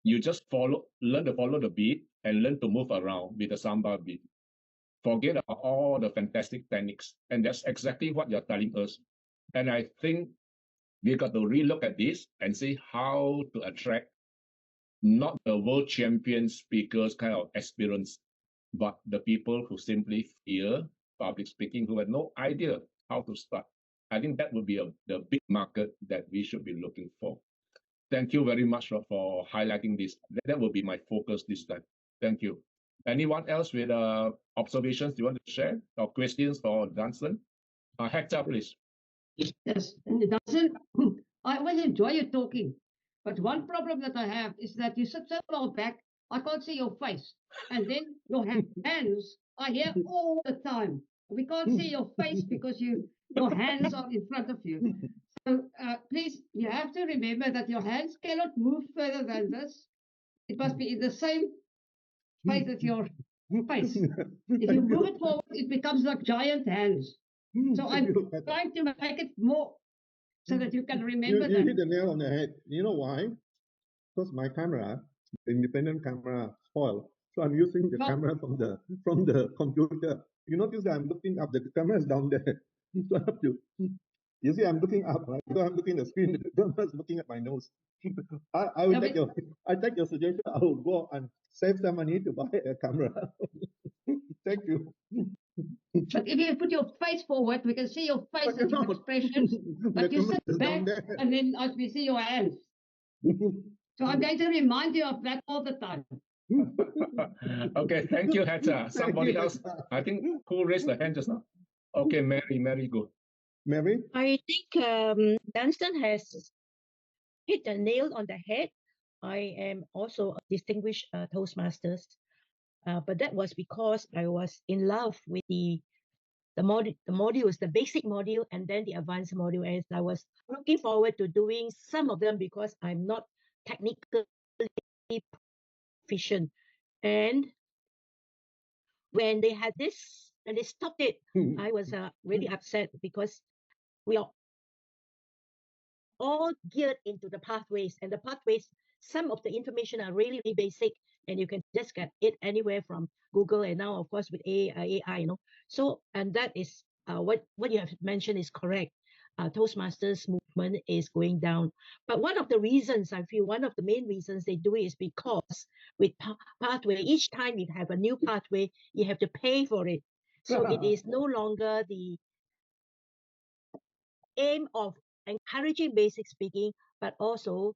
you just learn to follow the beat and learn to move around with the samba beat. Forget about all the fantastic techniques. And that's exactly what you're telling us. And I think we got to relook at this and see how to attract not the world champion speakers kind of experience, but the people who simply fear public speaking, who have no idea how to start. I think that would be the big market that we should be looking for. Thank you very much for highlighting this. That will be my focus this time. Thank you. Anyone else with observations you want to share or questions for Dunstan? Hector, please.
Yes, and it doesn't. I always enjoy you talking, but one problem that I have is that you sit so far back, I can't see your face, and then your hands are here all the time. We can't see your face because your hands are in front of you. So please, you have to remember that your hands cannot move further than this. It must be in the same space as your face. If you move it forward, it becomes like giant hands. So I'm trying to make it more so that you can remember that.
You hit the nail on the head. You know why? because my camera, the independent camera, spoiled. So I'm using the camera from the computer. You notice that I'm looking up. The camera is down there. So I have to. You see, I'm looking up, right? So I'm looking at the screen. The camera is looking at my nose. I will take your suggestion. I will go and save some money to buy a camera. Thank you.
But if you put your face forward, we can see your face and your expressions. But you sit back and then we see your hands. So I'm going to remind you of that all the time.
Okay, thank you, Heta. Somebody else, I think, who raised the hand just now? Okay, Mary, go.
Mary?
I think Dunstan has hit the nail on the head. I am also a distinguished Toastmasters, but that was because I was in love with the modules, the basic module and then the advanced module, and I was looking forward to doing some of them because I'm not technically proficient. And when they had this and they stopped it, I was really upset because we are all geared into the pathways, and the pathways, some of the information are really, really basic, and you can just get it anywhere from Google, and now of course with AI, you know. So, and that is what you have mentioned is correct. Toastmasters movement is going down, but one of the reasons, I feel one of the main reasons they do it is because with pathway, each time you have a new pathway, you have to pay for it. So it is no longer the aim of encouraging basic speaking, but also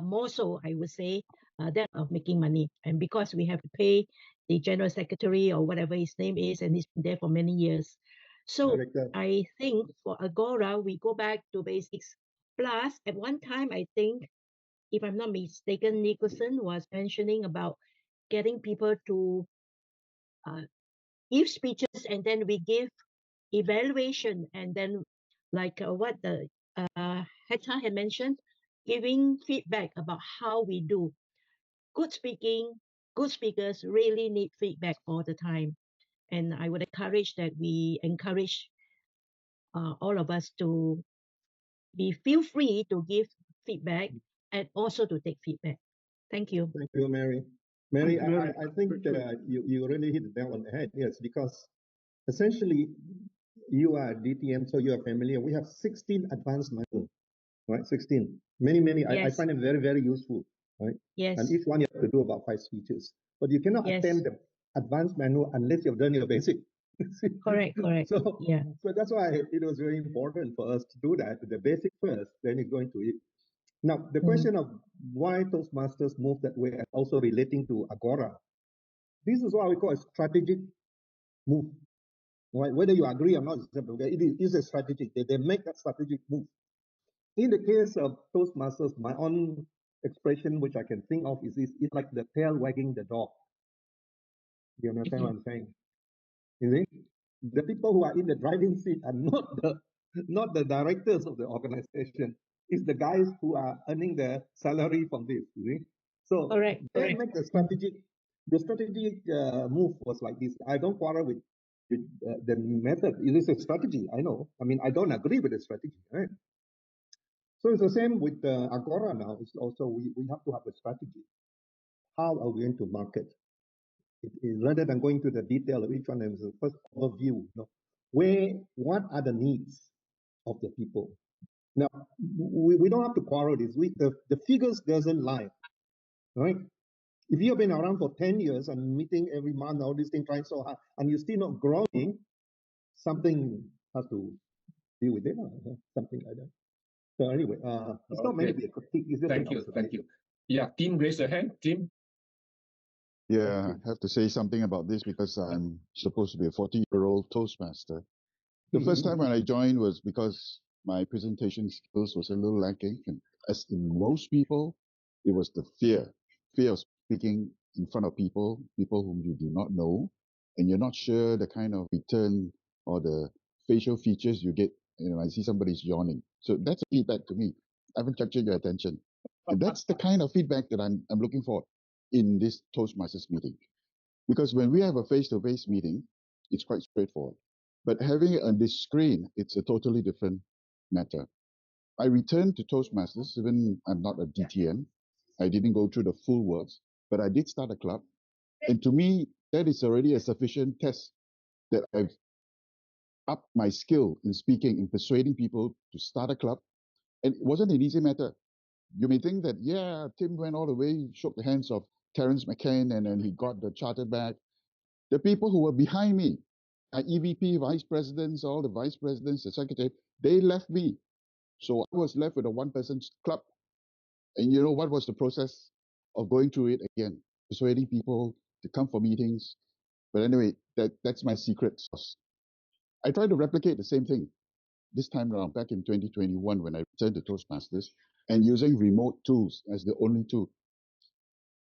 more so, I would say, that of making money. And because we have to pay the general secretary or whatever his name is, and he's been there for many years. So I think for Agora, we go back to basics. Plus, at one time, I think, if I'm not mistaken, Nicholson was mentioning about getting people to give speeches, and then we give evaluation, and then like what the Heta had mentioned, giving feedback about how we do. Good speakers really need feedback all the time. And I would encourage that we encourage all of us to feel free to give feedback and also to take feedback. Thank you.
Thank you, Mary. Mary, I think that you really hit the nail on the head. Yes, because essentially you are DTM, so you are familiar. We have 16 advanced manuals, right? 16. Many. Yes. I find them very, very useful, right?
Yes.
And each one you have to do about 5 speeches. But you cannot attempt the advanced manual unless you've done your basic.
Correct.
So, yeah. So that's why it was very important for us to do that, the basic first, then you go into it. Now, the question of why Toastmasters move that way and also relating to Agora, this is what we call a strategic move. Right? Whether you agree or not, it is a strategic. They make that strategic move. In the case of Toastmasters, my own expression, which I can think of, is like the tail wagging the dog. You understand what I'm saying? You see? The people who are in the driving seat are not the directors of the organization. It's the guys who are earning their salary from this. You see? So they make the strategic move was like this. I don't quarrel with the method. It is a strategy. I know. I mean, I don't agree with the strategy. Right? So it's the same with Agora now. It's also we have to have a strategy. How are we going to market? Rather than going to the detail of each one, there's a first overview. What are the needs of the people? Now, we don't have to quarrel this. The figures doesn't lie, right? If you have been around for 10 years and meeting every month, all these things trying so hard, and you're still not growing, something has to deal with it, something like that. So anyway, it's not meant to be a critique. It's just
Thank you. Yeah, Tim, raise your hand. Tim.
Yeah, I have to say something about this because I'm supposed to be a 40-year-old Toastmaster. The first time when I joined was because my presentation skills was a little lacking. And as in most people, it was the fear of speaking in front of people whom you do not know, and you're not sure the kind of return or the facial features you get. You know, I see somebody's yawning. So that's feedback to me. I haven't captured your attention. And that's the kind of feedback that I'm looking for in this Toastmasters meeting. Because when we have a face-to-face meeting, it's quite straightforward. But having it on this screen, it's a totally different matter. I returned to Toastmasters, even I'm not a DTM, I didn't go through the full works, but I did start a club. And to me, that is already a sufficient test that I've upped my skill in speaking, in persuading people to start a club. And it wasn't an easy matter. You may think that, yeah, Tim went all the way, shook the hands of Terence McCann, and then he got the charter back. The people who were behind me, EVP, vice presidents, all the vice presidents, the secretary, they left me. So I was left with a one-person club. And you know what was the process of going through it again? Persuading people to come for meetings. But anyway, that's my secret sauce. I tried to replicate the same thing this time around, back in 2021, when I returned to Toastmasters, and using remote tools as the only tool.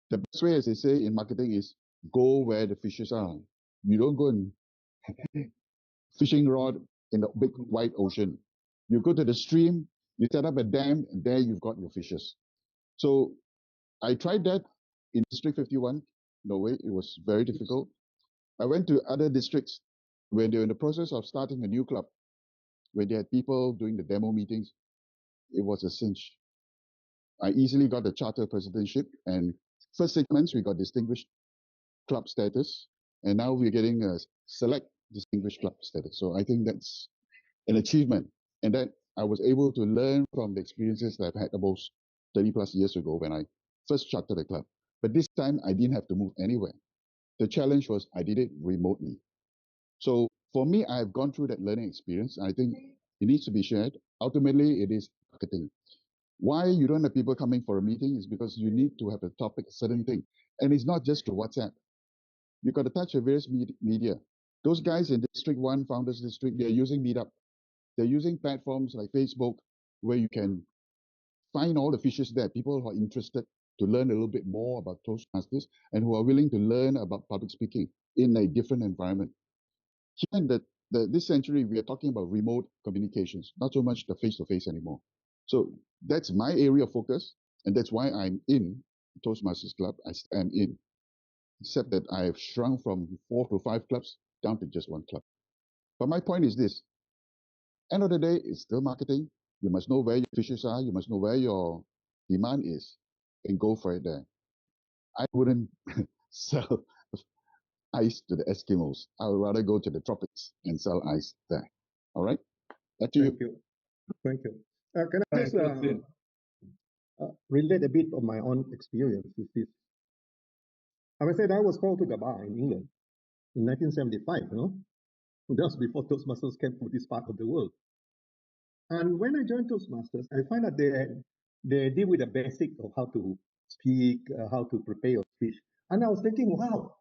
The best way, as they say in marketing, is go where the fishes are. You don't go and fishing rod in the big wide ocean. You go to the stream, you set up a dam, and there you've got your fishes. So I tried that in District 51. No way, it was very difficult. I went to other districts where they were in the process of starting a new club, where they had people doing the demo meetings. It was a cinch. I easily got the charter presidentship, and first 6 months we got distinguished club status, and now we're getting a select distinguished club status. So I think that's an achievement, and that I was able to learn from the experiences that I've had about 30 plus years ago when I first chartered the club. But this time I didn't have to move anywhere. The challenge was I did it remotely. So for me, I've gone through that learning experience. I think it needs to be shared. Ultimately, it is marketing. Why you don't have people coming for a meeting is because you need to have a topic, a certain thing. And it's not just through WhatsApp. You've got to touch the various media. Those guys in District 1, Founders District, they're using Meetup. They're using platforms like Facebook where you can find all the fishes there, people who are interested to learn a little bit more about Toastmasters and who are willing to learn about public speaking in a different environment. Here in this century, we are talking about remote communications, not so much the face-to-face anymore. So that's my area of focus, and that's why I'm in Toastmasters Club. I am in, except that I have shrunk from 4 to 5 clubs down to just 1 club. But my point is this. End of the day, it's still marketing. You must know where your fishes are. You must know where your demand is and go for it there. I wouldn't sell ice to the Eskimos. I would rather go to the tropics and sell ice there. All right? Back to
Thank you. Thank you. Can I just relate a bit of my own experience with this? As I said, I was called to the bar in England in 1975, just before Toastmasters came to this part of the world. And when I joined Toastmasters, I find that they deal with the basic of how to speak, how to prepare your speech. And I was thinking, wow.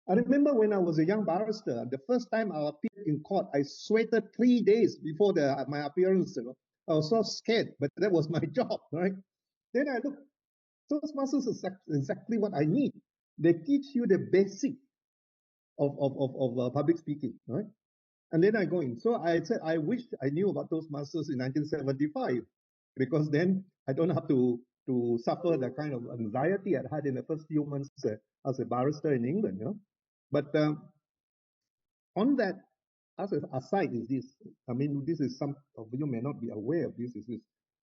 I remember when I was a young barrister, the first time I appeared in court, I sweated 3 days before my appearance. I was so scared, but that was my job, right? Then I looked, Toastmasters is exactly what I need. They teach you the basic of public speaking, right? And then I go in. So I said, I wish I knew about Toastmasters in 1975, because then I don't have to suffer the kind of anxiety I had in the first few months as a barrister in England. But on that, as an aside is this, I mean, this is some of you may not be aware of this, is this.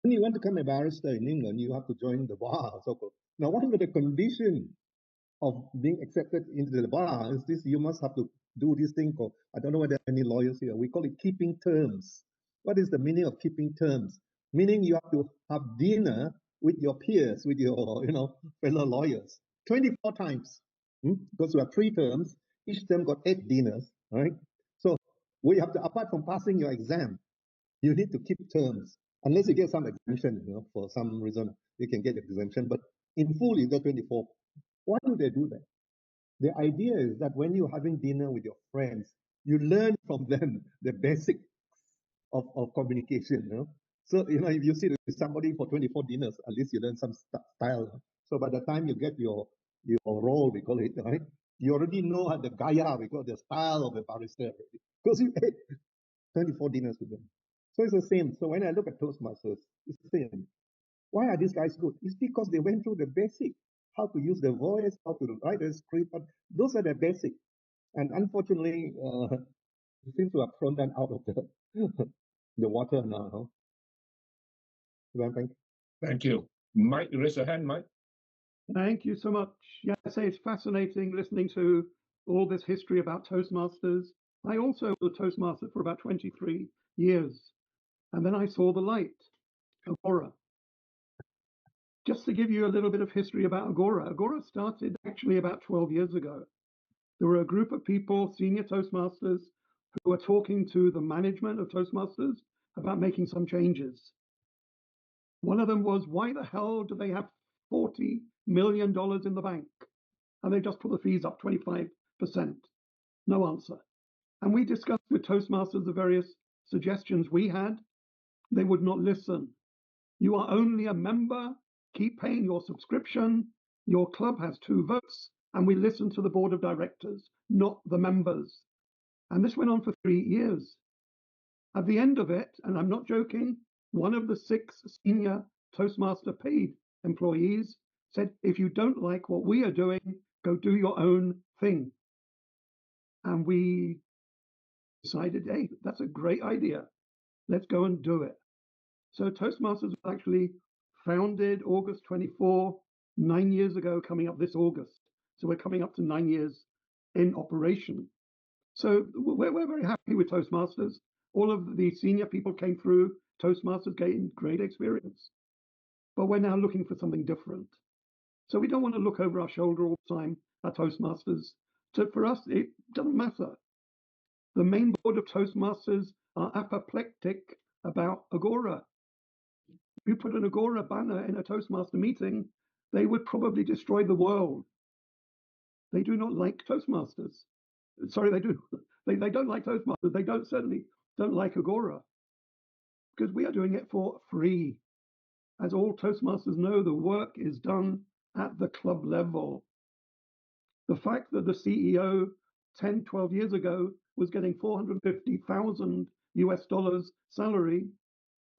When you want to become a barrister in England, you have to join the bar, so-called. Now, one of the conditions of being accepted into the bar is this: you must have to do this thing called, I don't know whether any lawyers here, we call it keeping terms. What is the meaning of keeping terms? Meaning you have to have dinner with your peers, with your fellow lawyers 24 times. Because you have 3 terms, each term got 8 dinners, right? So we have to, apart from passing your exam, you need to keep terms. Unless you get some exemption, for some reason you can get exemption, but in full you get 24. Why do they do that? The idea is that when you're having dinner with your friends, you learn from them the basics of communication. So, if you sit with somebody for 24 dinners, at least you learn some style. So by the time you get your role, we call it, right? You already know how the gaya, we call the style of a barrister already. Because you ate 24 dinners with them. So it's the same. So when I look at Toastmasters, it's the same. Why are these guys good? It's because they went through the basic, how to use the voice, how to write a script. But those are the basic. And unfortunately, it seems to have thrown them out of the water now.
Thank you. Mike, you raise your hand, Mike.
Thank you so much. Yeah, I say it's fascinating listening to all this history about Toastmasters. I also was a Toastmaster for about 23 years, and then I saw the light, Agora. Just to give you a little bit of history about Agora, Agora started actually about 12 years ago. There were a group of people, senior Toastmasters, who were talking to the management of Toastmasters about making some changes. One of them was, why the hell do they have $40 million in the bank? And they just put the fees up 25%. No answer. And we discussed with Toastmasters the various suggestions we had. They would not listen. You are only a member. Keep paying your subscription. Your club has 2 votes, and we listen to the board of directors, not the members. And this went on for 3 years. At the end of it, and I'm not joking, one of the 6 senior Toastmaster paid employees said, if you don't like what we are doing, go do your own thing. And we decided, hey, that's a great idea. Let's go and do it. So Toastmasters was actually founded August 24, 9 years ago, coming up this August. So we're coming up to 9 years in operation. So we're very happy with Toastmasters. All of the senior people came through Toastmasters, gained great experience. But we're now looking for something different. So we don't want to look over our shoulder all the time at Toastmasters. So for us, it doesn't matter. The main board of Toastmasters are apoplectic about Agora. If you put an Agora banner in a Toastmaster meeting, they would probably destroy the world. They do not like Toastmasters. Sorry, they do. They don't like Toastmasters. They certainly don't like Agora, because we are doing it for free. As all Toastmasters know, the work is done at the club level. The fact that the CEO 10, 12 years ago was getting $450,000 US salary,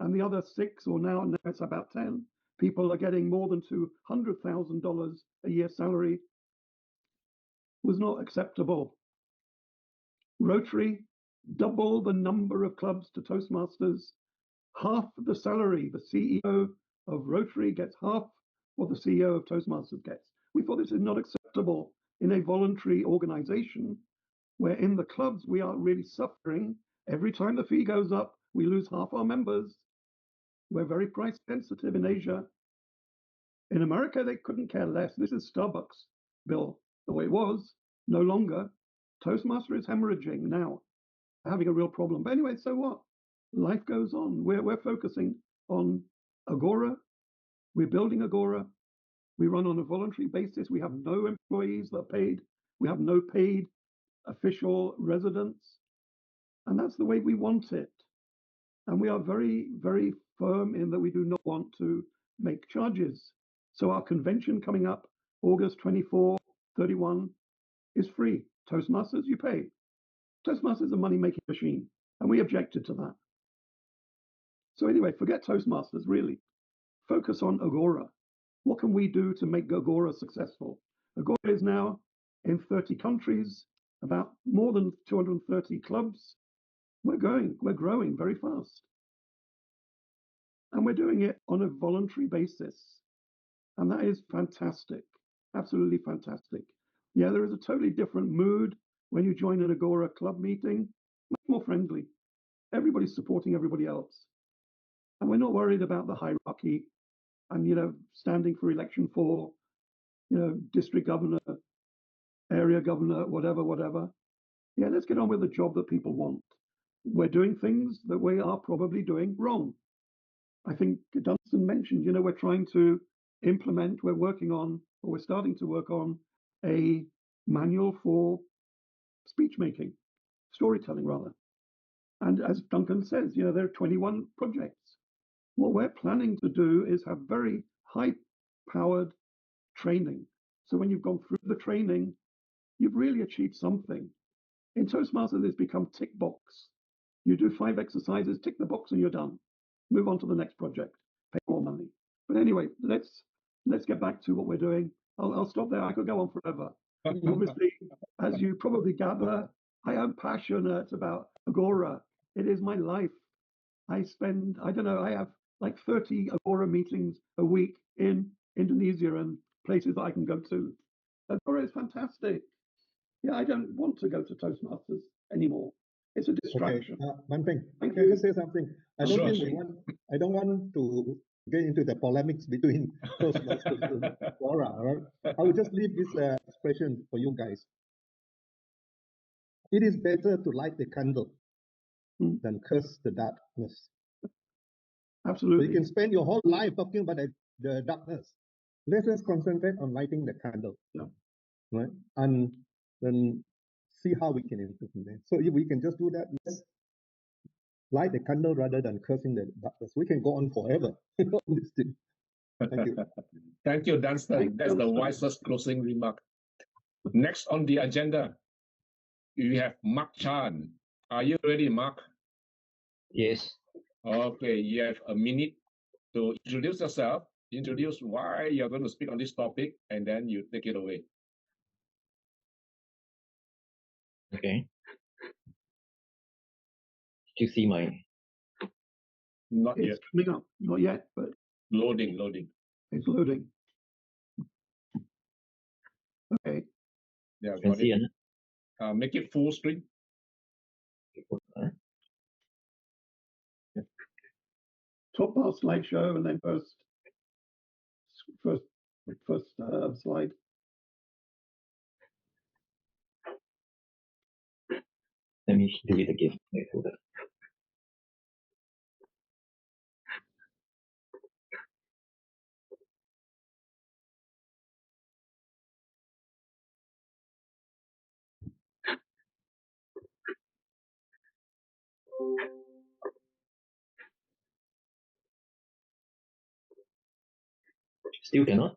and the other 6, or now it's about 10, people are getting more than $200,000 a year salary, was not acceptable. Rotary, double the number of clubs to Toastmasters, half the salary. The CEO of Rotary gets half what the CEO of Toastmasters gets. We thought this is not acceptable in a voluntary organization, where in the clubs we are really suffering. Every time the fee goes up, we lose half our members. We're very price sensitive in Asia. In America, they couldn't care less. This is Starbucks bill, the way it was, no longer. Toastmaster is hemorrhaging now, having a real problem. But anyway, so what? Life goes on. We're focusing on Agora. We're building Agora. We run on a voluntary basis. We have no employees that are paid. We have no paid official residents. And that's the way we want it. And we are very, very firm in that we do not want to make charges. So our convention coming up August 24, 31 is free. Toastmasters, you pay. Toastmasters is a money-making machine, and we objected to that. So anyway, forget Toastmasters, really. Focus on Agora. What can we do to make Agora successful? Agora is now in 30 countries, about more than 230 clubs. We're growing very fast. And we're doing it on a voluntary basis. And that is fantastic, absolutely fantastic. Yeah, there is a totally different mood when you join an Agora club meeting, much more friendly. Everybody's supporting everybody else. And we're not worried about the hierarchy and, standing for election for, district governor, area governor, whatever. Yeah, let's get on with the job that people want. We're doing things that we are probably doing wrong. I think Dunstan mentioned, we're trying to implement, we're starting to work on a manual for speech making, storytelling rather. And as Duncan says, there are 21 projects. What we're planning to do is have very high-powered training. So when you've gone through the training, you've really achieved something. In Toastmasters, it's become tick box. You do 5 exercises, tick the box, and you're done. Move on to the next project, pay more money. But anyway, let's get back to what we're doing. I'll stop there. I could go on forever. Obviously, as you probably gather, I am passionate about Agora. It is my life. I have like 30 Agora meetings a week in Indonesia and places I can go to. Agora is fantastic. Yeah, I don't want to go to Toastmasters anymore. It's a distraction.
Okay, one thing.
Thank
Can I
you.
just say something? I don't think we want. I don't want to get into the polemics between Toastmasters and Agora. Right? I will just leave this expression for you guys. It is better to light the candle than curse the darkness.
Absolutely.
So you can spend your whole life talking about the darkness. Let us concentrate on lighting the candle.
Yeah.
Right? And then see how we can improve from there. So if we can just do that, let's light the candle rather than cursing the darkness. We can go on forever on this thing. Thank you.
Thank you, Dunstan. That's the wisest closing remark. Next on the agenda, we have Mark Chan. Are you ready, Mark?
Yes.
Okay, you have a minute to introduce yourself, introduce why you're going to speak on this topic, and then you take it away.
Okay. Did you see my?
Not
It's
yet.
coming up. Not yet, but
Loading.
it's loading. Okay.
Yeah,
Can
got
see
it.
it.
Make it full screen.
Top bar slideshow and then first slide.
Let me do it again. Wait, hold on. Still cannot?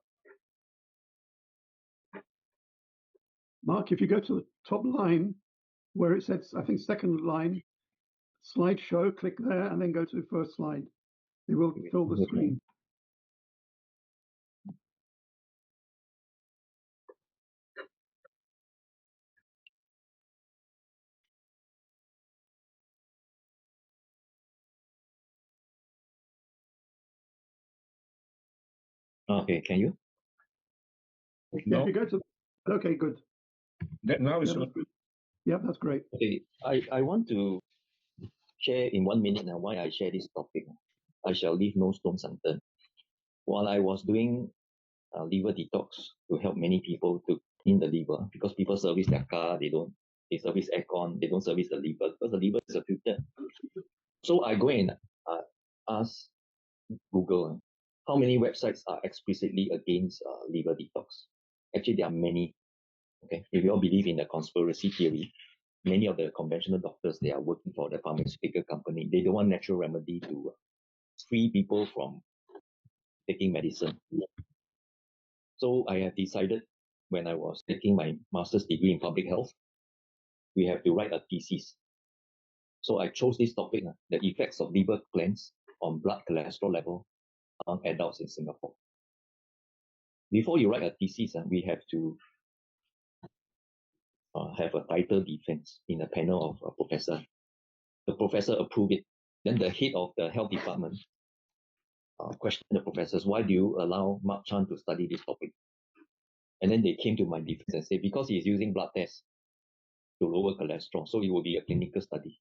Mark, if you go to the top line where it says, I think second line, slideshow, click there and then go to the first slide. It will fill the screen.
Okay, can you?
Yeah, if you go to, okay, good.
That now is
that's good. Yeah, that's great.
Okay, I want to share in 1 minute now why I share this topic. I shall leave no stones unturned. While I was doing liver detox to help many people to clean the liver, because people service their car, they service aircon, they don't service the liver because the liver is a filter. So I go and ask Google how many websites are explicitly against liver detox. Actually, there are many. Okay, if you all believe in the conspiracy theory, many of the conventional doctors, they are working for the pharmaceutical company. They don't want natural remedy to free people from taking medicine. So I have decided when I was taking my master's degree in public health, we have to write a thesis. So I chose this topic, the effects of liver cleanse on blood cholesterol level among adults in Singapore. Before you write a thesis, we have to have a title defense in a panel of a professor. The professor approved it. Then the head of the health department questioned the professors, why do you allow Mark Chan to study this topic? And then they came to my defense and said, because he is using blood tests to lower cholesterol, so it will be a clinical study.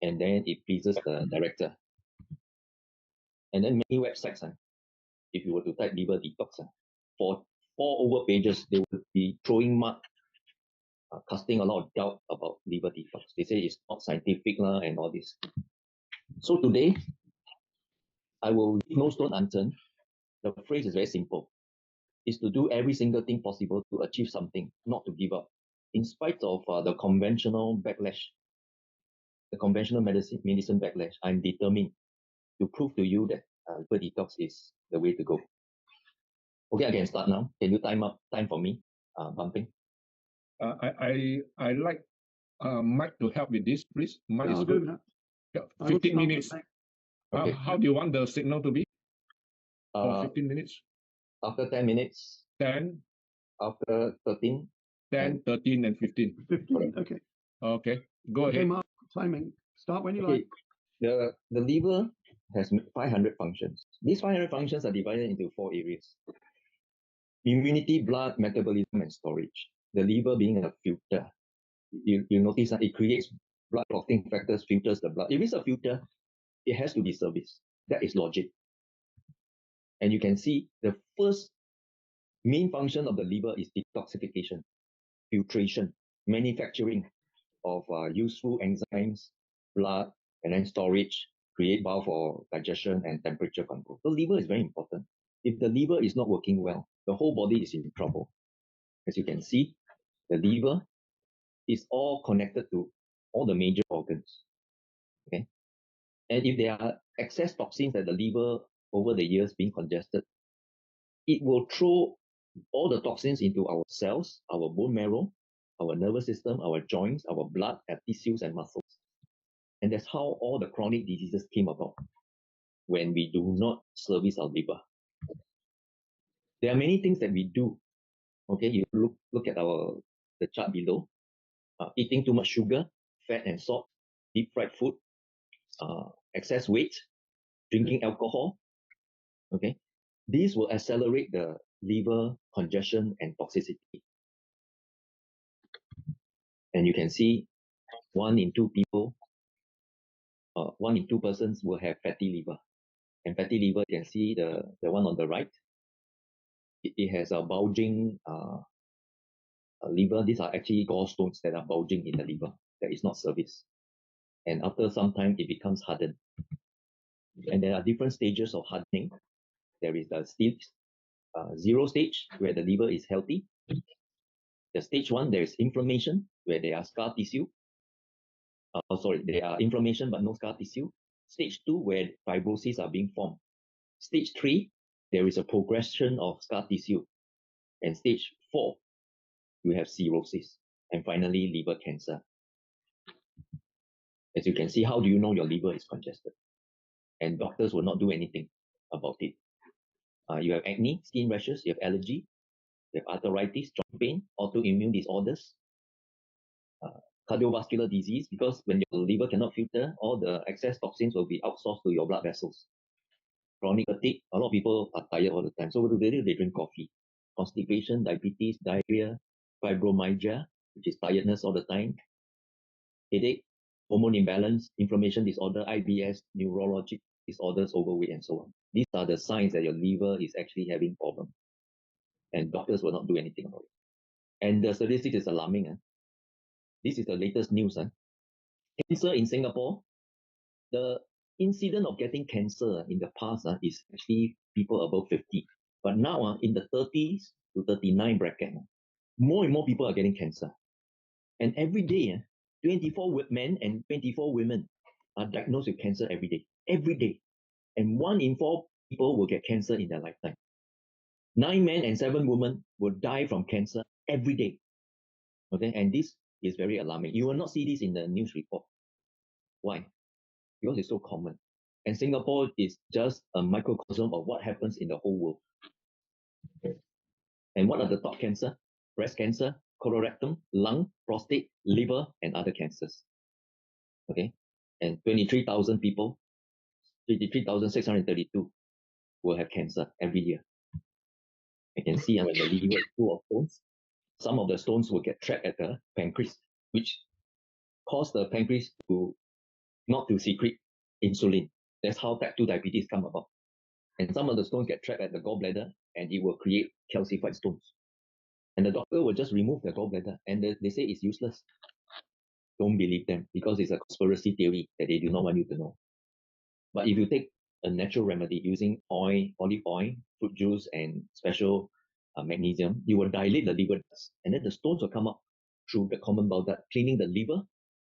And then it pleases the director. And then many websites, if you were to type liver detox, for 4 over pages, they would be throwing mark, casting a lot of doubt about liver detox. They say it's not scientific and all this. So today, I will leave no stone unturned. The phrase is very simple. Is to do every single thing possible to achieve something, not to give up. In spite of the conventional backlash, the conventional medicine backlash, I'm determined to prove to you that liver detox is the way to go. Okay, I can start now. Can you time for me, bumping?
I like Mike to help with this, please. Mike is
I'll
good.
do that.
15 minutes.
Okay.
How do you want the signal to be for 15 minutes?
After 10 minutes.
10.
After 13.
10, 13, and 15.
15, okay.
Okay, go ahead.
Okay, Mark, timing. Start when you like.
The liver has 500 functions. These 500 functions are divided into 4 areas. Immunity, blood, metabolism, and storage. The liver being a filter. You notice that it creates blood clotting factors, filters the blood. If it's a filter, it has to be serviced. That is logic. And you can see the first main function of the liver is detoxification, filtration, manufacturing of useful enzymes, blood, and then storage, create bowel for digestion and temperature control. The liver is very important. If the liver is not working well, the whole body is in trouble. As you can see, the liver is all connected to all the major organs. Okay, and if there are excess toxins at the liver over the years being congested, it will throw all the toxins into our cells, our bone marrow, our nervous system, our joints, our blood, our tissues, and muscles. And that's how all the chronic diseases came about when we do not service our liver. There are many things that we do. Okay, you look at the chart below. Eating too much sugar, fat and salt, deep fried food, excess weight, drinking alcohol. Okay, these will accelerate the liver congestion and toxicity. And you can see 1 in 2 people, 1 in 2 persons will have fatty liver. And fatty liver, you can see the one on the right. It has a bulging liver. These are actually gallstones that are bulging in the liver that is not serviced. And after some time, it becomes hardened. And there are different stages of hardening. There is the stage 0 stage, where the liver is healthy. The stage 1, there is inflammation, where there are scar tissue. There are inflammation but no scar tissue. Stage 2, where fibrosis are being formed. Stage 3, there is a progression of scar tissue. And stage 4, you have cirrhosis. And finally, liver cancer. As you can see, how do you know your liver is congested? And doctors will not do anything about it. You have acne, skin rashes, you have allergy, you have arthritis, joint pain, autoimmune disorders, cardiovascular disease, because when your liver cannot filter, all the excess toxins will be outsourced to your blood vessels. Chronic fatigue, a lot of people are tired all the time. So what do? They drink coffee. Constipation, diabetes, diarrhea, fibromyalgia, which is tiredness all the time, headache, hormone imbalance, inflammation disorder, IBS, neurologic disorders, overweight, and so on. These are the signs that your liver is actually having problems. And doctors will not do anything about it. And the statistics is alarming. This is the latest news. Cancer in Singapore, the incident of getting cancer in the past is actually people above 50. But now in the 30s to 39 bracket, more and more people are getting cancer. And every day, 24 men and 24 women are diagnosed with cancer every day. Every day. And 1 in 4 people will get cancer in their lifetime. 9 men and 7 women will die from cancer every day. Okay, and this is very alarming. You will not see this in the news report. Why? Because it's so common. And Singapore is just a microcosm of what happens in the whole world. Okay. And what are the top cancer? Breast cancer, colorectal, lung, prostate, liver, and other cancers. Okay, and 23,000 people, 23,632 will have cancer every year. I can see when the liver is full of stones, some of the stones will get trapped at the pancreas, which cause the pancreas not to secrete insulin. That's how type 2 diabetes come about. And some of the stones get trapped at the gallbladder and it will create calcified stones. And the doctor will just remove the gallbladder and they say it's useless. Don't believe them because it's a conspiracy theory that they do not want you to know. But if you take a natural remedy using oil, olive oil, fruit juice, and special magnesium, you will dilate the liver dust. And then the stones will come up through the common bowel duct, cleaning the liver,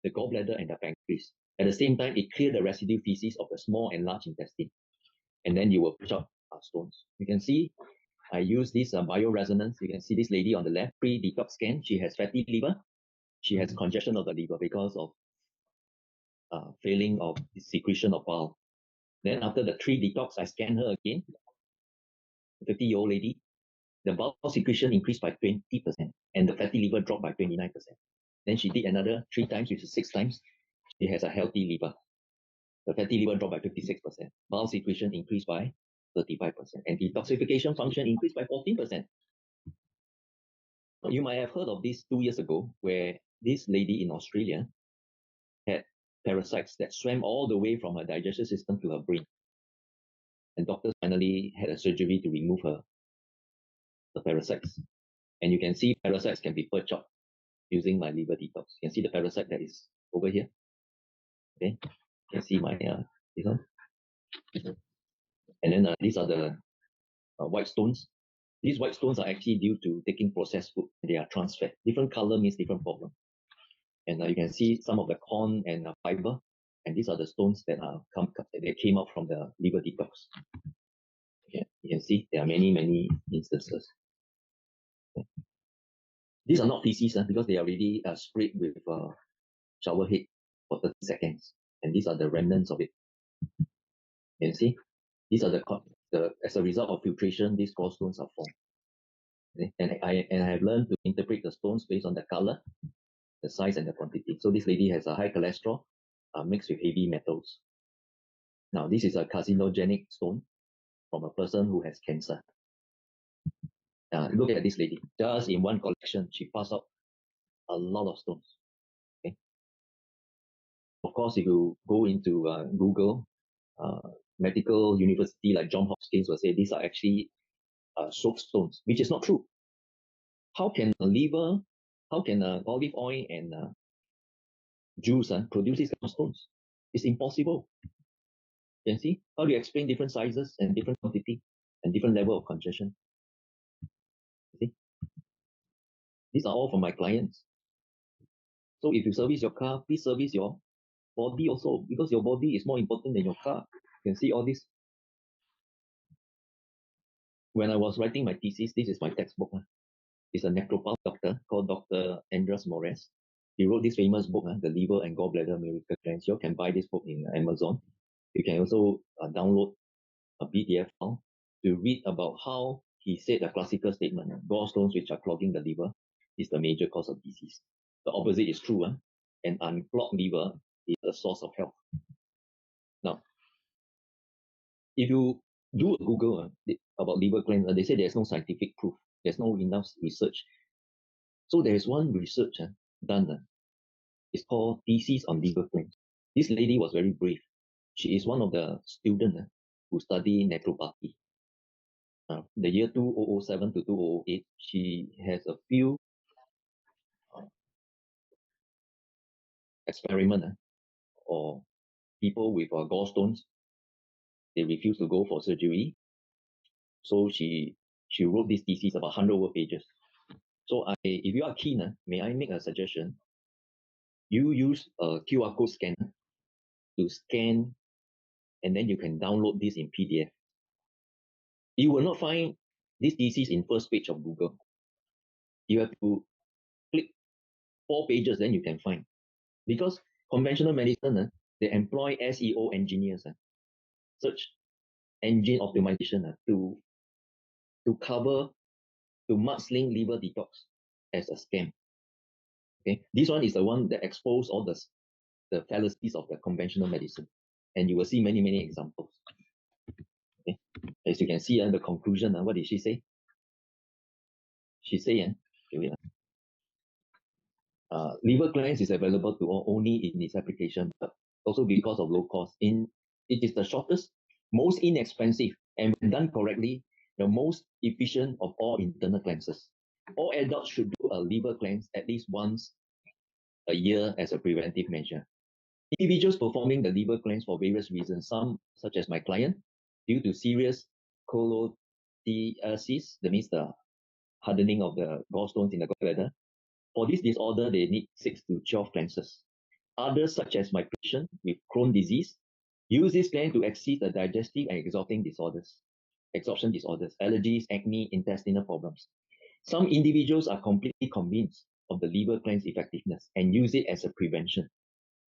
the gallbladder, and the pancreas. At the same time, it clears the residue feces of the small and large intestine. And then you will push out stones. You can see I use this bioresonance. You can see this lady on the left, pre-detox scan. She has fatty liver. She has congestion of the liver because of failing of the secretion of bile. Then after the 3 detox, I scan her again. 50-year-old lady. The bile secretion increased by 20% and the fatty liver dropped by 29%. Then she did another 3 times, which is 6 times. She has a healthy liver. The fatty liver dropped by 56%. Bile secretion increased by 35%. And detoxification function increased by 14%. You might have heard of this 2 years ago, where this lady in Australia had parasites that swam all the way from her digestive system to her brain. And doctors finally had a surgery to remove the parasites. And you can see parasites can be purged out using my liver detox. You can see the parasite that is over here. Okay, you can see my this one. And then these are the white stones. These white stones are actually due to taking processed food. They are trans fat. Different color means different problem. And you can see some of the corn and fiber. And these are the stones that they came out from the liver detox. Okay, you can see there are many instances. Okay. These are not feces because they are already sprayed with shower head for 30 seconds. And these are the remnants of it. You can see these are as a result of filtration, these gallstones are formed. Okay? And I have learned to interpret the stones based on the color, the size, and the quantity. So this lady has a high cholesterol mixed with heavy metals. Now this is a carcinogenic stone from a person who has cancer. Look at this lady. Just in one collection, she passed out a lot of stones. Okay. Of course, if you go into Google, medical university like Johns Hopkins will say these are actually soapstones, which is not true. How can olive oil and juice produce these kind of stones? It's impossible. You can see how do you explain different sizes and different quantity and different level of congestion? See, these are all for my clients. So if you service your car, please service your body also, because your body is more important than your car. You can see all this. When I was writing my thesis, this is my textbook. It's a necropath doctor called Dr. Andres Morez. He wrote this famous book, The Liver and Gallbladder Miracle Cleanse. You can buy this book in Amazon. You can also download a PDF file to read about how he said a classical statement, gallstones which are clogging the liver is the major cause of disease. The opposite is true. An unclogged liver is a source of health. Now, if you do a Google about liver cleanse, they say there's no scientific proof. There's no enough research. So there is one research done. It's called Thesis on Liver Cleanse. This lady was very brave. She is one of the students who study naturopathy. The year 2007 to 2008, she has a few experiments or people with gallstones. They refuse to go for surgery. So she wrote this thesis about 100 word pages. So if you are keen, may I make a suggestion? You use a QR code scanner to scan, and then you can download this in PDF. You will not find this thesis in first page of Google. You have to click 4 pages, then you can find. Because conventional medicine, they employ SEO engineers, search engine optimization, to mudsling liver detox as a scam. Okay, this one is the one that exposes all the fallacies of the conventional medicine, and you will see many examples. Okay, as you can see, the conclusion. What did she say? She said, liver cleanse is available to all only in its application, but also because of low cost. It is the shortest, most inexpensive, and when done correctly, the most efficient of all internal cleanses. All adults should do a liver cleanse at least once a year as a preventive measure. Individuals performing the liver cleanse for various reasons, some, such as my client, due to serious cholelithiasis, that means the hardening of the gallstones in the gallbladder. For this disorder, they need 6 to 12 cleanses. Others, such as my patient with Crohn's disease, use this cleanse to exceed the digestive and absorption disorders, allergies, acne, intestinal problems. Some individuals are completely convinced of the liver cleanse effectiveness and use it as a prevention.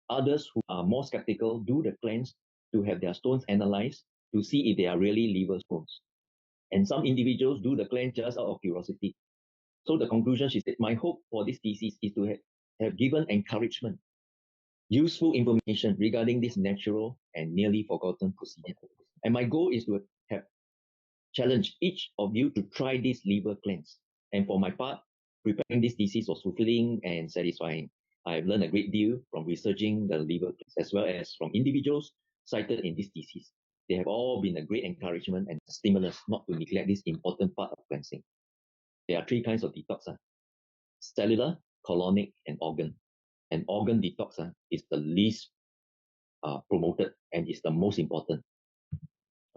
Others who are more skeptical do the cleanse to have their stones analyzed to see if they are really liver stones. And some individuals do the cleanse just out of curiosity. So the conclusion, she said, my hope for this thesis is to have given encouragement, useful information regarding this natural and nearly forgotten procedure. And my goal is to have challenged each of you to try this liver cleanse. And for my part, Preparing this thesis was fulfilling and satisfying. I've learned a great deal from researching the liver as well as from individuals cited in this thesis. They have all been a great encouragement and stimulus not to neglect this important part of cleansing. There are 3 kinds of detox: cellular, colonic, and organ. And organ detox is the least promoted and is the most important.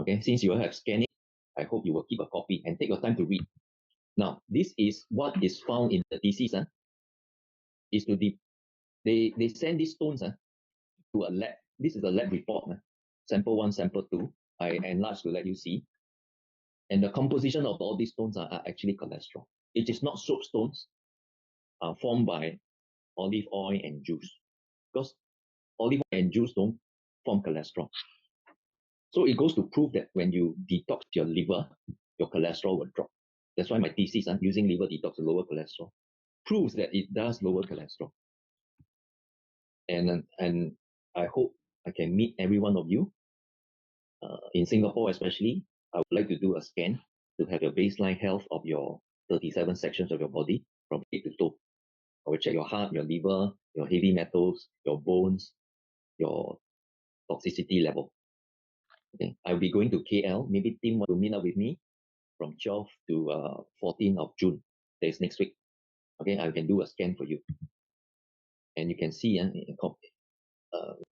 Okay, since you have scanned it, I hope you will keep a copy and take your time to read. Now, this is what is found in the thesis. Is to they send these stones to a lab. This is a lab report. Sample 1, sample 2. I enlarged to let you see. And the composition of all these stones are actually cholesterol. It is not soap stones formed by olive oil and juice, because olive oil and juice don't form cholesterol. So it goes to prove that when you detox your liver, your cholesterol will drop. That's why my thesis on using liver detox to lower cholesterol proves that it does lower cholesterol. And I hope I can meet every one of you. In Singapore especially, I would like to do a scan to have your baseline health of your 37 sections of your body from head to toe. I will check your heart, your liver, your heavy metals, your bones, your toxicity level. Okay, I'll be going to KL. Maybe Tim want to meet up with me from 12 to 14 of June. That's next week. Okay, I can do a scan for you. And you can see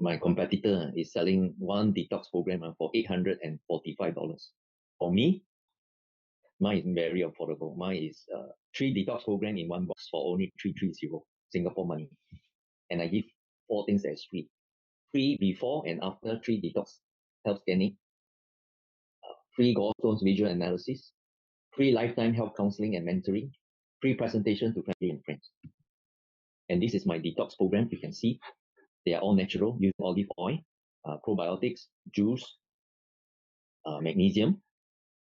my competitor is selling 1 detox program for $845. For me, mine is very affordable. Mine is 3 detox program in 1 box for only 330 Singapore money. And I give 4 things as free. Free before and after 3 detox health scanning, free gallstones visual analysis, free lifetime health counseling and mentoring, free presentation to family and friends. And this is my detox program. You can see they are all natural, using olive oil, probiotics, juice, magnesium,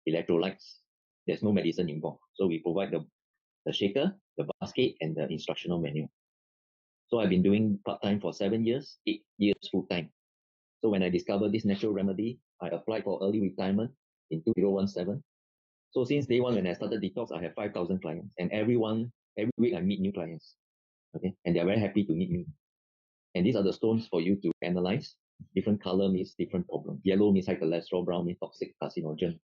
electrolytes. There's no medicine involved. So we provide the shaker, the basket, and the instructional manual. So I've been doing part-time for 7 years, 8 years full-time. So when I discovered this natural remedy, I applied for early retirement in 2017. So since day 1 when I started detox, I have 5,000 clients, and every week I meet new clients. Okay, and they're very happy to meet me. And these are the stones for you to analyze. Different color means different problem. Yellow means high cholesterol, brown means toxic carcinogen.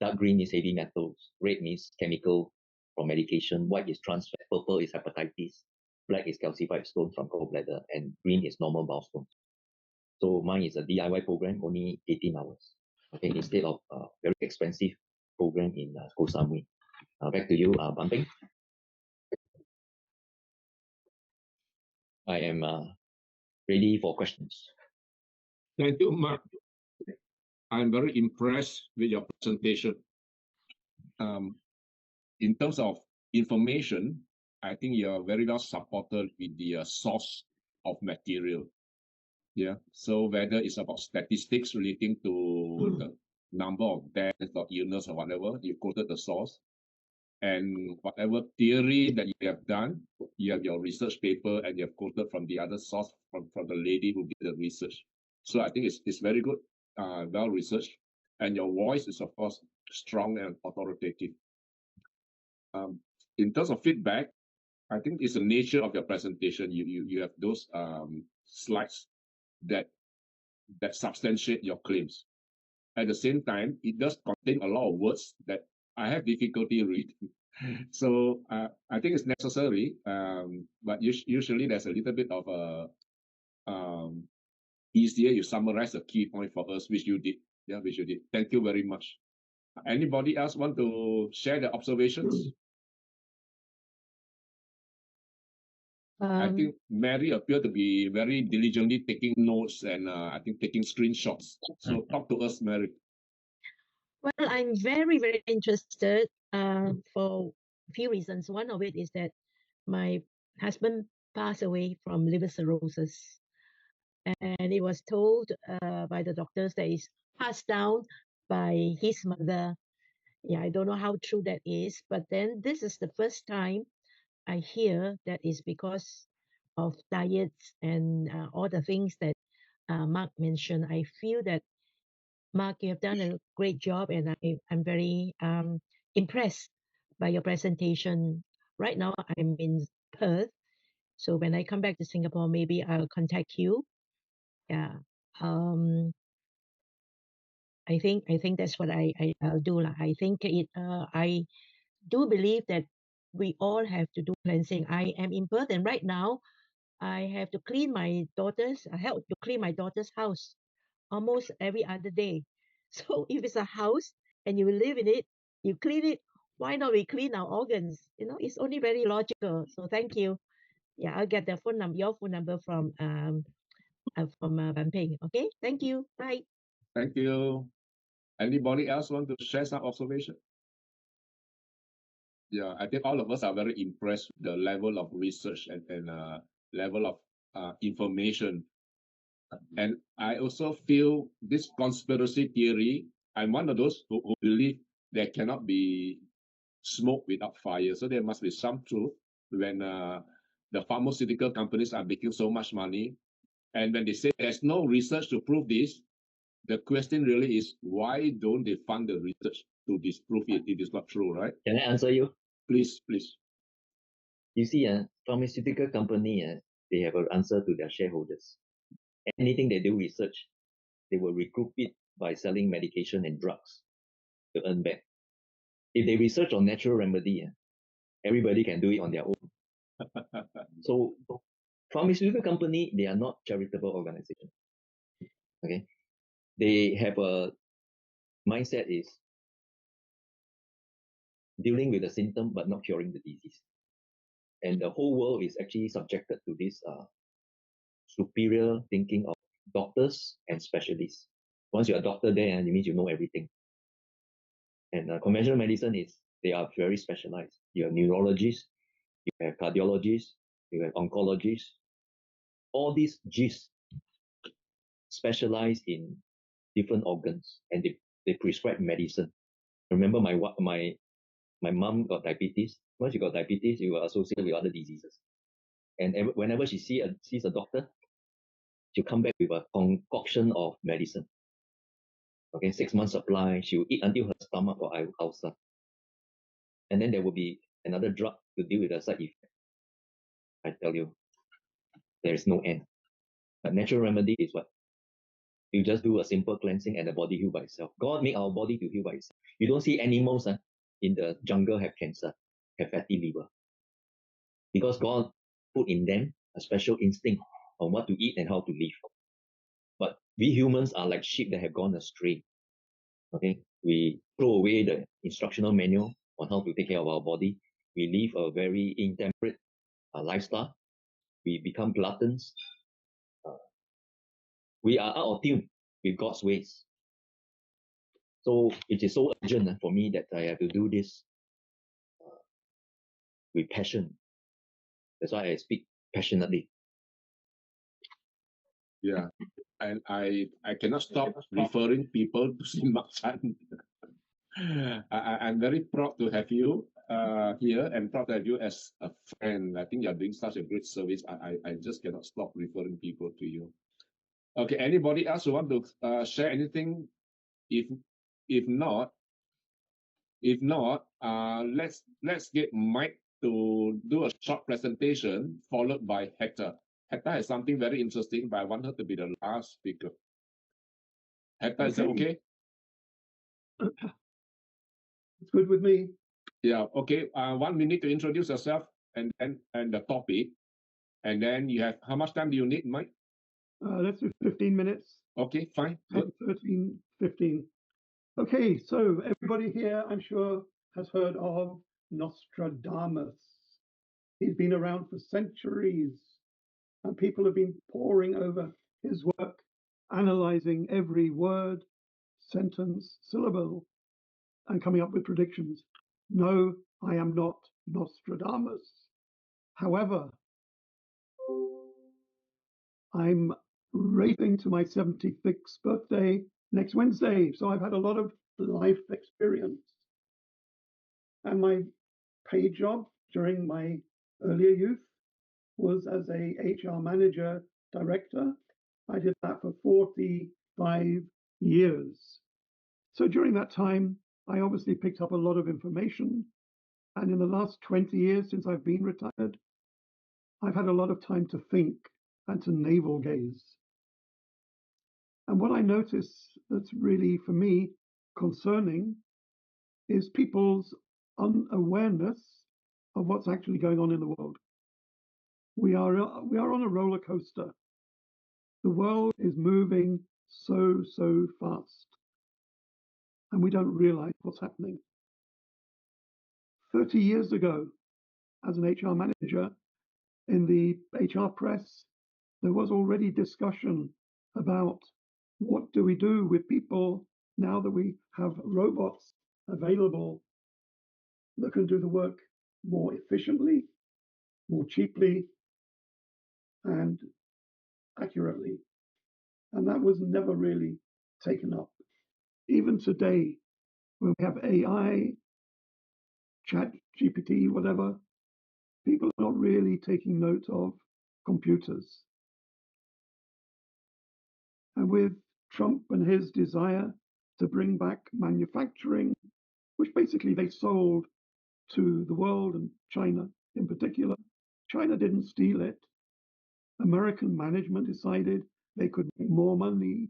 Dark green is heavy metals. Red means chemical from medication. White is trans fat. Purple is hepatitis. Black is calcified stone from gallbladder. And green is normal bowel stones. So mine is a DIY program, only 18 hours. Okay, instead of a very expensive program in Koh Samui. Back to you, Bumping. I am ready for questions.
Thank you, Mark. I'm very impressed with your presentation. In terms of information, I think you are very well supported with the source of material. Yeah. So whether it's about statistics relating to the number of deaths or illness or whatever, you quoted the source. And whatever theory that you have done, you have your research paper and you have quoted from the other source from the lady who did the research. So I think it's very good, well researched, and your voice is of course strong and authoritative. In terms of feedback, I think it's the nature of your presentation. You have those slides that substantiate your claims. At the same time, it does contain a lot of words that I have difficulty reading. So I think it's necessary, but usually there's a little bit of a easier. You summarize the key point for us, which you did. Yeah, which you did. Thank you very much. Anybody else want to share their observations? I think Mary appeared to be very diligently taking notes and I think taking screenshots. So talk to us, Mary.
Well, I'm very, very interested for a few reasons. One of it is that my husband passed away from liver cirrhosis. And it was told by the doctors that it's passed down by his mother. Yeah, I don't know how true that is. But then this is the first time I hear that is because of diets and all the things that Mark mentioned. I feel that, Mark, you have done a great job, and I'm very impressed by your presentation. right now I'm in Perth. So when I come back to Singapore, maybe I'll contact you. Yeah. I think that's what I'll do. I think I do believe that we all have to do cleansing. I am in Perth, and right now I have to clean my daughter's. I help to clean my daughter's house almost every other day. So if it's a house and you live in it, you clean it. Why not we clean our organs? It's only very logical. So thank you. Yeah, I'll get the phone number, your phone number from Ban Ping. Okay, thank you. Bye.
Thank you. Anybody else want to share some observation? Yeah, I think all of us are very impressed with the level of research and level of information. And I also feel this conspiracy theory, I'm one of those who believe there cannot be smoke without fire. So there must be some truth when the pharmaceutical companies are making so much money. And when they say there's no research to prove this, the question really is, why don't they fund the research to disprove it? It is not true, right?
Can I answer you?
Please, please.
You see, pharmaceutical company, they have an answer to their shareholders. Anything they do research, they will recoup it by selling medication and drugs to earn back. If they research on natural remedy, everybody can do it on their own. So pharmaceutical company, they are not charitable organization. Okay, they have a mindset is dealing with the symptom but not curing the disease. And the whole world is actually subjected to this superior thinking of doctors and specialists. Once you're a doctor there, it means you know everything. And conventional medicine is, they are very specialized. You have neurologists, you have cardiologists, you have oncologists. All these Gs specialize in different organs, and they prescribe medicine. Remember, my mom got diabetes. Once you got diabetes, you are associated with other diseases. And whenever she sees a doctor, she'll come back with a concoction of medicine. Okay, 6 months supply. She will eat until her stomach or ulcer. And then there will be another drug to deal with the side effect. I tell you, there is no end. But natural remedy is what? You just do a simple cleansing and the body heal by itself. God made our body to heal by itself. You don't see animals in the jungle have cancer, have fatty liver. Because God put in them a special instinct on what to eat and how to live. But we humans are like sheep that have gone astray. Okay, we throw away the instructional manual on how to take care of our body. We live a very intemperate lifestyle. We become gluttons. We are out of tune with God's ways. So it is so urgent for me that I have to do this with passion. That's why I speak passionately.
Yeah, and I cannot stop referring people to see Mak Chan. I'm very proud to have you here and proud to have you as a friend. I think you're doing such a great service. I just cannot stop referring people to you. Okay, anybody else who want to share anything? If not, let's get Mike to do a short presentation followed by Hector. Hector has something very interesting, but I want her to be the last speaker. Hector, is that okay?
It's good with me.
Yeah, okay. 1 minute to introduce yourself and the topic. And then you have, how much time do you need, Mike?
Let's do 15 minutes.
Okay, fine. Good.
13, 15. Okay, so everybody here, I'm sure, has heard of Nostradamus. He's been around for centuries, and people have been poring over his work, analyzing every word, sentence, syllable, and coming up with predictions. No, I am not Nostradamus. However, I'm racing to my 76th birthday next Wednesday, so I've had a lot of life experience. And my paid job during my earlier youth was as a HR manager director. I did that for 45 years. So during that time, I obviously picked up a lot of information. And in the last 20 years since I've been retired, I've had a lot of time to think and to navel gaze. And what I notice that's really, for me, concerning is people's unawareness of what's actually going on in the world. We are on a roller coaster. The world is moving so fast, and we don't realize what's happening. 30 years ago, as an HR manager in the HR press, there was already discussion about what do we do with people now that we have robots available that can do the work more efficiently, more cheaply, and accurately. And that was never really taken up. Even today, when we have AI, chat, GPT, whatever, people are not really taking note of computers. And with Trump and his desire to bring back manufacturing, which basically they sold to the world and China in particular, China didn't steal it. American management decided they could make more money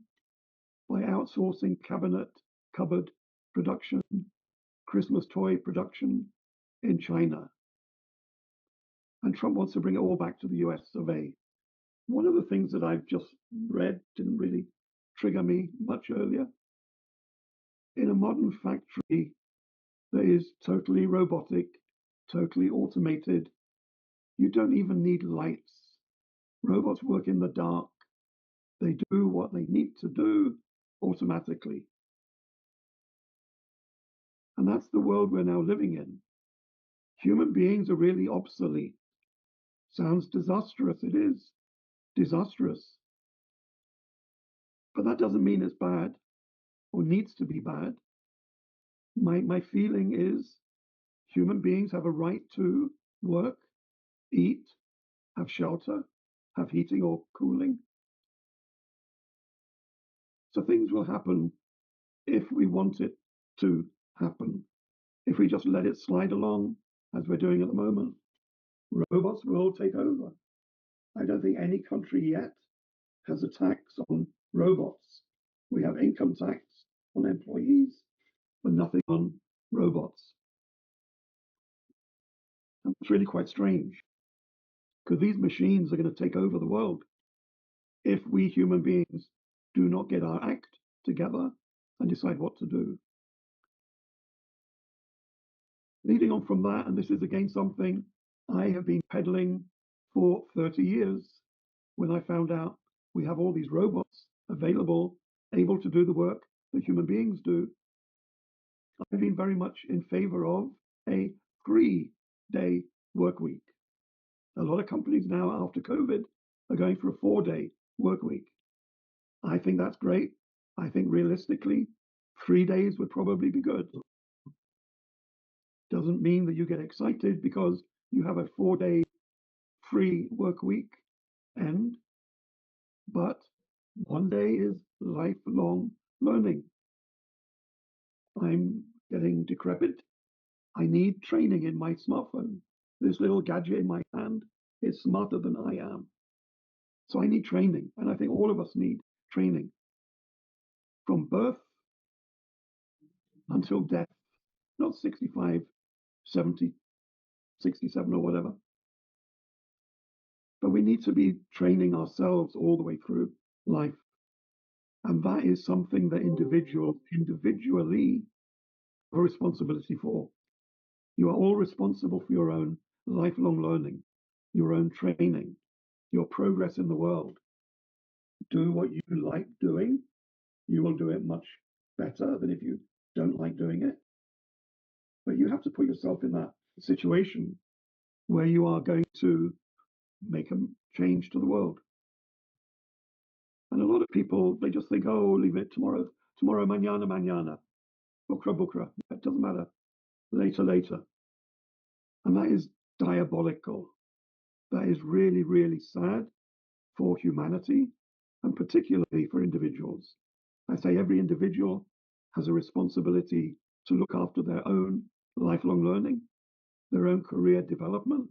by outsourcing cupboard production, Christmas toy production in China. And Trump wants to bring it all back to the US of A. One of the things that I've just read didn't really trigger me much earlier. In a modern factory that is totally robotic, totally automated, you don't even need lights. Robots work in the dark. They do what they need to do automatically. And that's the world we're now living in. Human beings are really obsolete. Sounds disastrous. It is disastrous. But that doesn't mean it's bad or needs to be bad. My feeling is human beings have a right to work, eat, have shelter, have heating or cooling. So things will happen if we want it to happen. If we just let it slide along, as we're doing at the moment, robots will take over. I don't think any country yet has a tax on robots. We have income tax on employees, but nothing on robots. And it's really quite strange, because these machines are going to take over the world if we human beings do not get our act together and decide what to do. Leading on from that, and this is again something I have been peddling for 30 years, when I found out we have all these robots available, able to do the work that human beings do, I've been very much in favor of a 3-day work week. A lot of companies now, after COVID, are going for a 4-day work week. I think that's great. I think realistically, 3 days would probably be good. Doesn't mean that you get excited because you have a 4-day free work week end, but 1 day is lifelong learning. I'm getting decrepit. I need training in my smartphone. This little gadget in my hand is smarter than I am. So I need training, and I think all of us need training. From birth until death, not 65, 70, 67 or whatever. But we need to be training ourselves all the way through life. And that is something that individually have a responsibility for. You are all responsible for your own lifelong learning, your own training, your progress in the world. Do what you like doing. You will do it much better than if you don't like doing it. But you have to put yourself in that situation where you are going to make a change to the world. And a lot of people, they just think, oh, leave it tomorrow, mañana, bukra. It doesn't matter. Later. And that is diabolical. That is really, really sad for humanity, and particularly for individuals. I say every individual has a responsibility to look after their own lifelong learning, their own career development.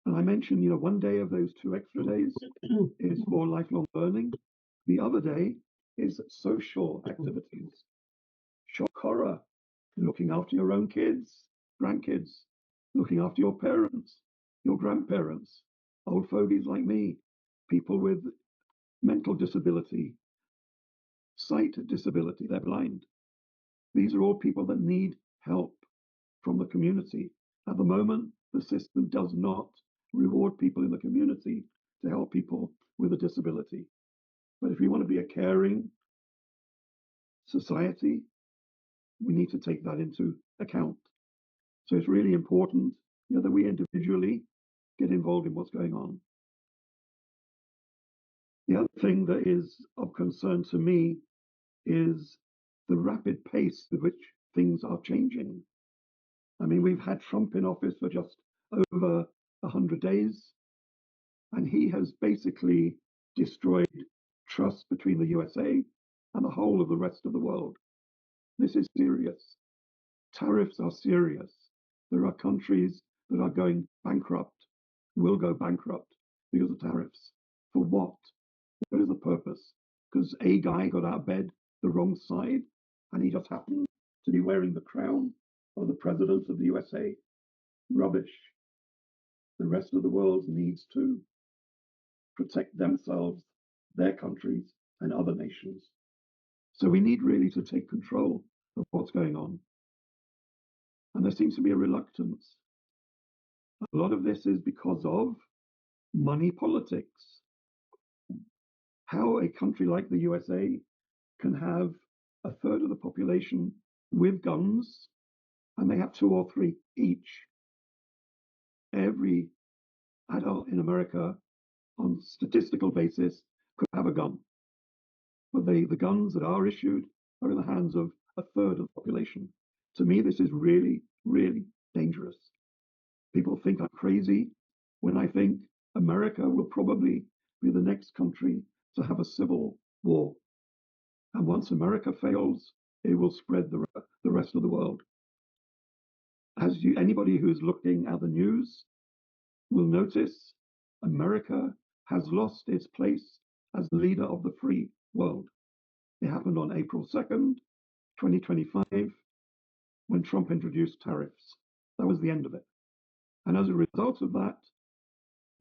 And I mentioned, one day of those 2 extra days is for lifelong learning. The other day is social activities, shock horror, looking after your own kids, grandkids, looking after your parents, your grandparents, old fogies like me, people with mental disability, sight disability, they're blind. These are all people that need help from the community. At the moment, the system does not reward people in the community to help people with a disability. But if we want to be a caring society, we need to take that into account. So it's really important, that we individually get involved in what's going on. The other thing that is of concern to me is the rapid pace with which things are changing. I mean, we've had Trump in office for just over 100 days, and he has basically destroyed trust between the USA and the whole of the rest of the world. This is serious. Tariffs are serious. There are countries that are going bankrupt, will go bankrupt because of tariffs. For what? What is the purpose? Because a guy got out of bed the wrong side and he just happened to be wearing the crown of the president of the USA. Rubbish. The rest of the world needs to protect themselves, their countries, and other nations. So we need really to take control of what's going on. And there seems to be a reluctance. A lot of this is because of money politics. How a country like the USA can have a third of the population with guns, and they have 2 or 3 each. Every adult in America, on statistical basis, could have a gun. But the guns that are issued are in the hands of a third of the population. To me, this is really, really dangerous. People think I'm crazy when I think America will probably be the next country to have a civil war. And once America fails, it will spread the rest of the world. Anybody who's looking at the news will notice America has lost its place as leader of the free world. It happened on April 2nd, 2025, when Trump introduced tariffs. That was the end of it. And as a result of that,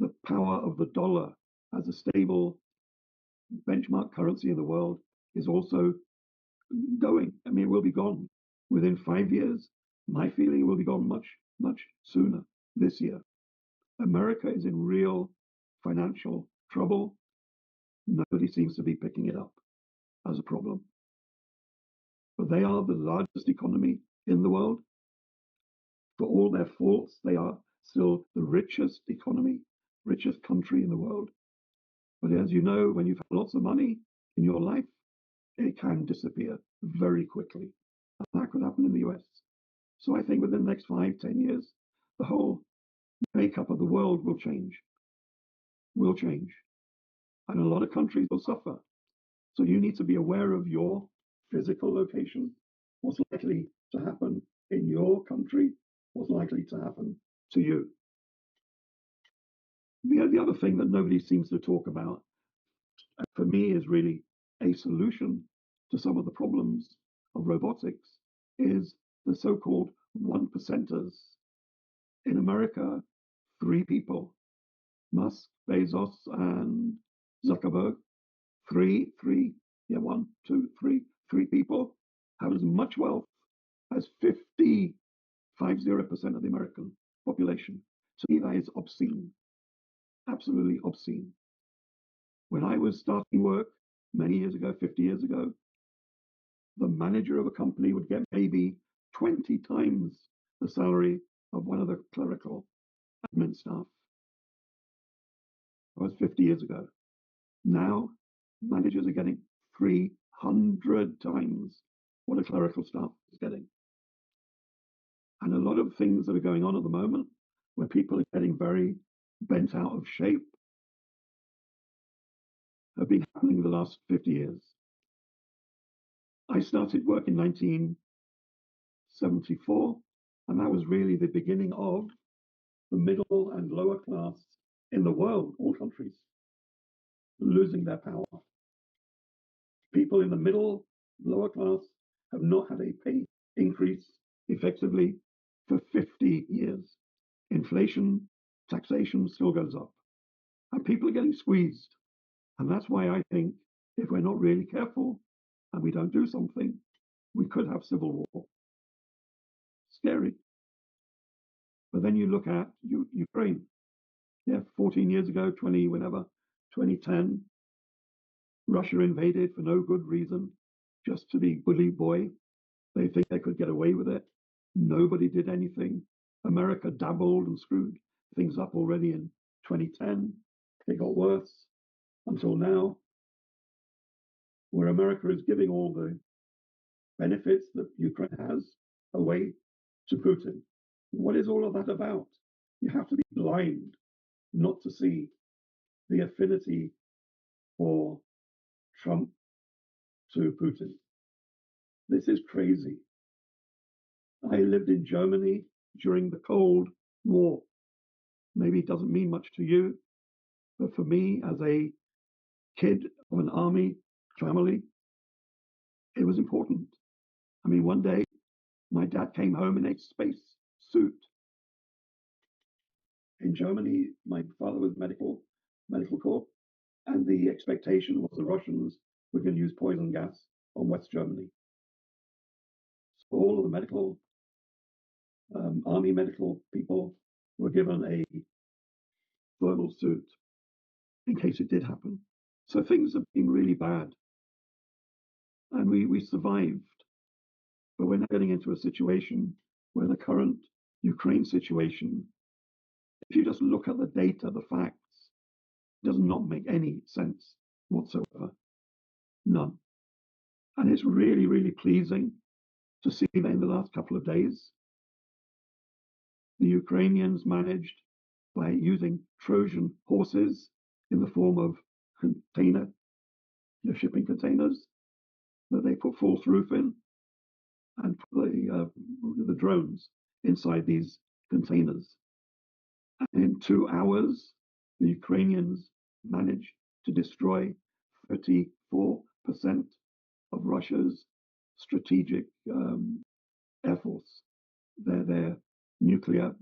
the power of the dollar as a stable benchmark currency in the world is also going. I mean, it will be gone within 5 years. My feeling, it will be gone much, much sooner this year. America is in real financial trouble. Nobody seems to be picking it up as a problem. But they are the largest economy in the world. For all their faults, they are still the richest economy, richest country in the world. But as you know, when you've had lots of money in your life, it can disappear very quickly. And that could happen in the US. So I think within the next 5, 10 years, the whole makeup of the world will change. Will change. And a lot of countries will suffer. So you need to be aware of your physical location, what's likely to happen in your country, what's likely to happen to you. The other thing that nobody seems to talk about, for me, is really a solution to some of the problems of robotics, is the so-called 1%ers. In America, 3 people, Musk, Bezos, and Zuckerberg, 3 people have as much wealth as 50% of the American population. To me, that is obscene, absolutely obscene. When I was starting work many years ago, 50 years ago, the manager of a company would get maybe 20 times the salary of one of the clerical admin staff. That was 50 years ago. Now, managers are getting 300 times what a clerical staff is getting. And a lot of things that are going on at the moment, where people are getting very bent out of shape, have been happening the last 50 years. I started work in 1974. And that was really the beginning of the middle and lower class in the world, all countries, losing their power. People in the middle, lower class have not had a pay increase effectively for 50 years. Inflation, taxation still goes up, and people are getting squeezed. And that's why I think if we're not really careful and we don't do something, we could have civil war. Scary. But then you look at Ukraine. Yeah, 14 years ago, 2010, Russia invaded for no good reason, just to be bully boy. They think they could get away with it. Nobody did anything. America dabbled and screwed things up already in 2010. It got worse until now, where America is giving all the benefits that Ukraine has away to Putin. What is all of that about? You have to be blind not to see the affinity for Trump to Putin. This is crazy. I lived in Germany during the Cold War. Maybe it doesn't mean much to you, but for me, as a kid of an army family, it was important. I mean, one day my dad came home in a space suit. In Germany, my father was medical corps, and the expectation was the Russians were going to use poison gas on West Germany. So all of the medical, army medical people were given a thermal suit in case it did happen. So things have been really bad. And we survived. But we're now getting into a situation where the current Ukraine situation, if you just look at the data, the facts, does not make any sense whatsoever. None. And it's really, really pleasing to see that in the last couple of days, the Ukrainians managed, by using Trojan horses in the form of shipping containers that they put false roof in, and put the drones inside these containers. And in 2 hours, the Ukrainians managed to destroy 34% of Russia's strategic air force, their nuclear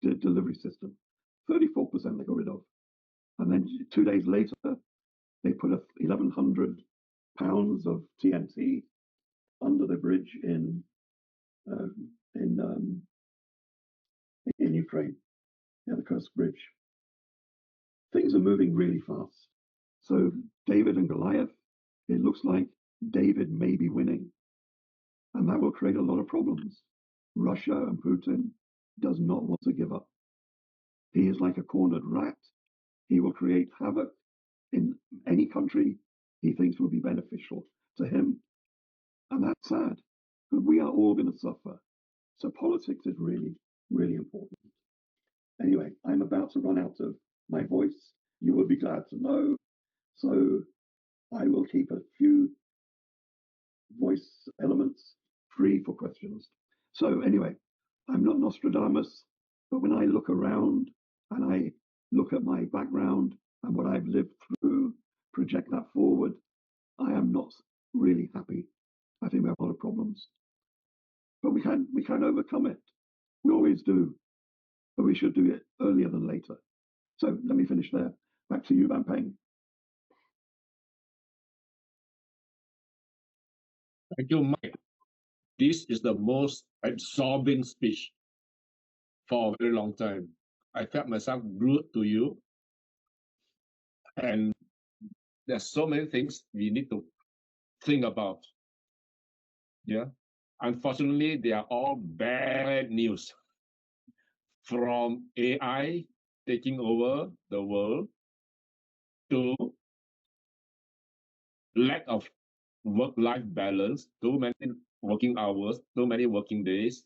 delivery system. 34% they got rid of. And then 2 days later, they put 1,100 pounds of TNT under the bridge in Ukraine, the Kursk Bridge. Things are moving really fast. So David and Goliath, it looks like David may be winning, and that will create a lot of problems. Russia and Putin does not want to give up. He is like a cornered rat. He will create havoc in any country he thinks will be beneficial to him, and that's sad. But we are all going to suffer. So politics is really, really important. Anyway, I'm about to run out of my voice. You will be glad to know. So I will keep a few voice elements free for questions. So anyway, I'm not Nostradamus, but when I look around and I look at my background and what I've lived through, project that forward, I am not really happy. I think we have a lot of problems, but we can overcome it. We always do, but we should do it earlier than later. So let me finish there. Back to you, Van Peng.
Thank you, Mike. This is the most absorbing speech for a very long time. I felt myself glued to you. And there's so many things we need to think about. Yeah. Unfortunately, they are all bad news. From AI taking over the world to lack of work-life balance, too many working hours, too many working days,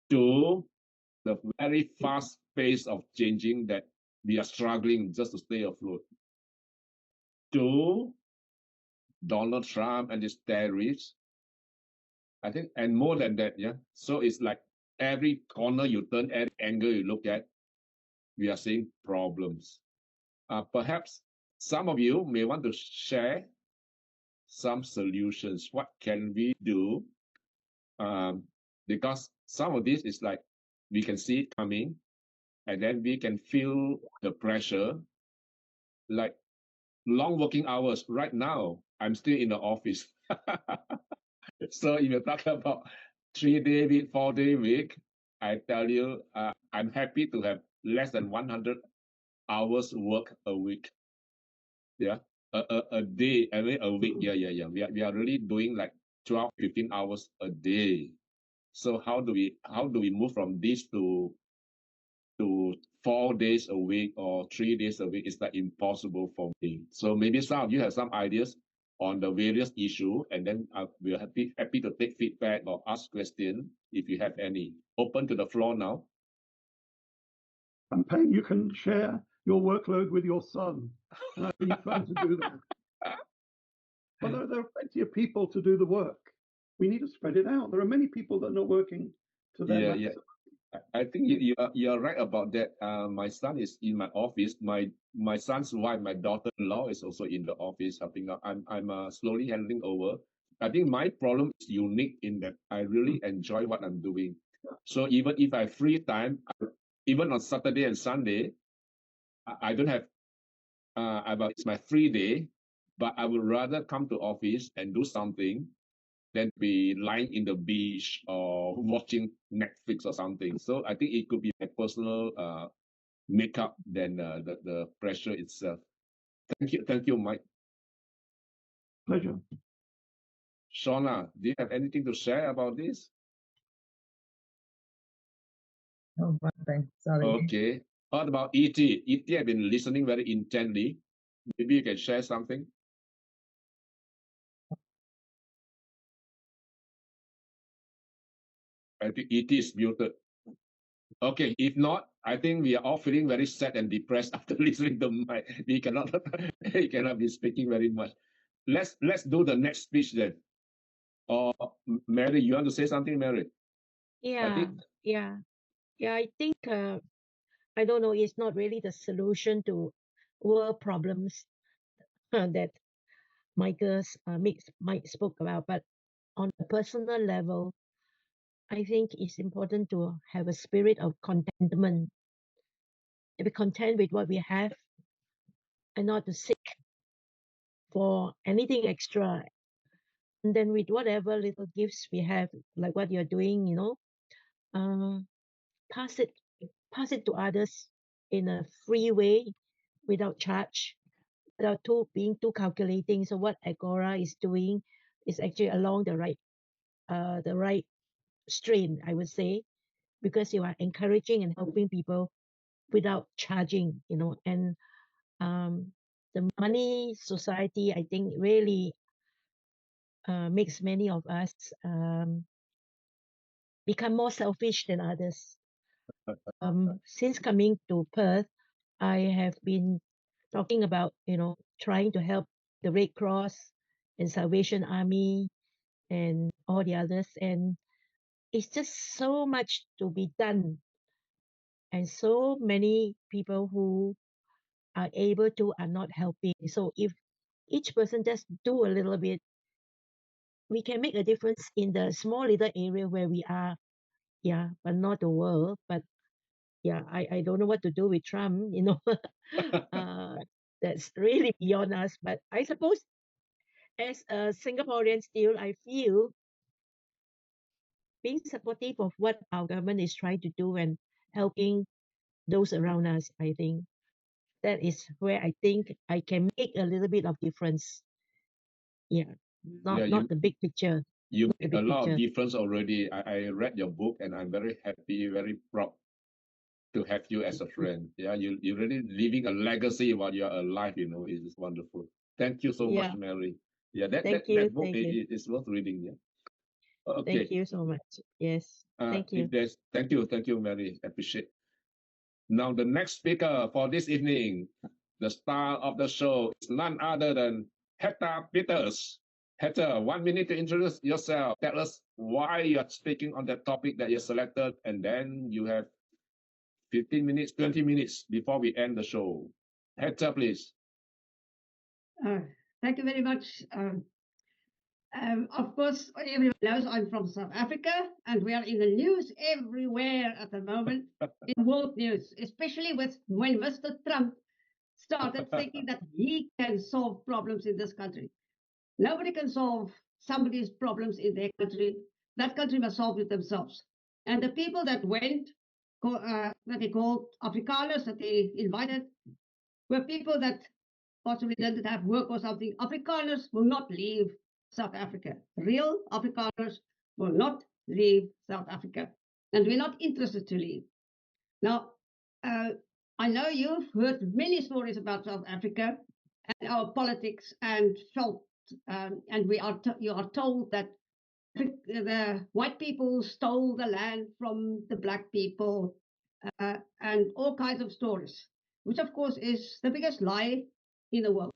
to the very fast pace of changing that we are struggling just to stay afloat, to Donald Trump and his tariffs, I think, and more than that, yeah. So it's like every corner you turn, every angle you look at, we are seeing problems. Perhaps some of you may want to share some solutions. What can we do? Because some of this is like we can see it coming, and then we can feel the pressure, like long working hours. Right now, I'm still in the office. So if you talk about 3-day week, 4-day week, I tell you, I'm happy to have less than 100 hours work a week. Yeah, a day, I mean a week. Yeah. We are really doing like 12, 15 hours a day. So how do we move from this to 4 days a week or 3 days a week? It's like impossible for me. So maybe some of you have some ideas on the various issue, and then we're happy to take feedback or ask questions if you have any. Open to the floor now.
And Payne, you can share your workload with your son. And I've been trying to do that. But there are plenty of people to do the work. We need to spread it out. There are many people that are not working to their maximum.
I think you are right about that. My son is in my office. My son's wife, my daughter-in-law, is also in the office helping out. I'm slowly handing over. I think my problem is unique in that I really enjoy what I'm doing. So even if I have free time, even on Saturday and Sunday, I don't have. It's my free day, but I would rather come to office and do something than be lying in the beach or watching Netflix or something. So I think it could be my personal makeup than the pressure itself. Thank you, Mike.
Pleasure.
Shauna, do you have anything to share about this?
No, thanks. Sorry.
Okay. What about E.T.? E.T. have been listening very intently. Maybe you can share something. I think E.T. is muted. Okay, if not, I think we are all feeling very sad and depressed after listening to Mike. We cannot be speaking very much. Let's do the next speech then. Or Mary, you want to say something, Mary?
Yeah. I think I don't know. It's not really the solution to world problems that Mike spoke about, but on a personal level, I think it's important to have a spirit of contentment, to be content with what we have, and not to seek for anything extra. And then with whatever little gifts we have, like what you're doing, pass it to others in a free way, without charge, without being too calculating. So what Agora is doing is actually along the right strain, I would say, because you are encouraging and helping people without charging, and the money society, I think, really makes many of us become more selfish than others. Since coming to Perth, I have been talking about, trying to help the Red Cross and Salvation Army and all the others. And it's just so much to be done. And so many people who are able to are not helping. So if each person just do a little bit, we can make a difference in the small little area where we are. Yeah, but not the world. But yeah, I don't know what to do with Trump, that's really beyond us. But I suppose as a Singaporean still, I feel being supportive of what our government is trying to do and helping those around us, I think that is where I think I can make a little bit of difference. Yeah, not the big picture.
You make a lot of difference already. I read your book and I'm very happy, very proud to have you as a friend. Yeah, you're really leaving a legacy while you're alive, it is wonderful. Thank you so much, Mary. Yeah, that book is worth reading. Yeah. Okay.
Thank you so much. Yes. Thank you.
Thank you, Mary. Appreciate. Now the next speaker for this evening, the star of the show is none other than Hetta Peters. Hector, 1 minute to introduce yourself. Tell us why you are speaking on that topic that you selected, and then you have 15 minutes, 20 minutes before we end the show. Hector, please.
Thank you very much. Of course, everyone knows I'm from South Africa, and we are in the news everywhere at the moment, in world news, especially when Mr. Trump started thinking that he can solve problems in this country. Nobody can solve somebody's problems in their country. That country must solve it themselves. And the people that went, that they called Afrikaners, that they invited, were people that possibly didn't have work or something. Afrikaners will not leave South Africa. Real Afrikaners will not leave South Africa. And we're not interested to leave. Now, I know you've heard many stories about South Africa and our politics and felt, and you are told that the white people stole the land from the black people, and all kinds of stories, which of course is the biggest lie in the world.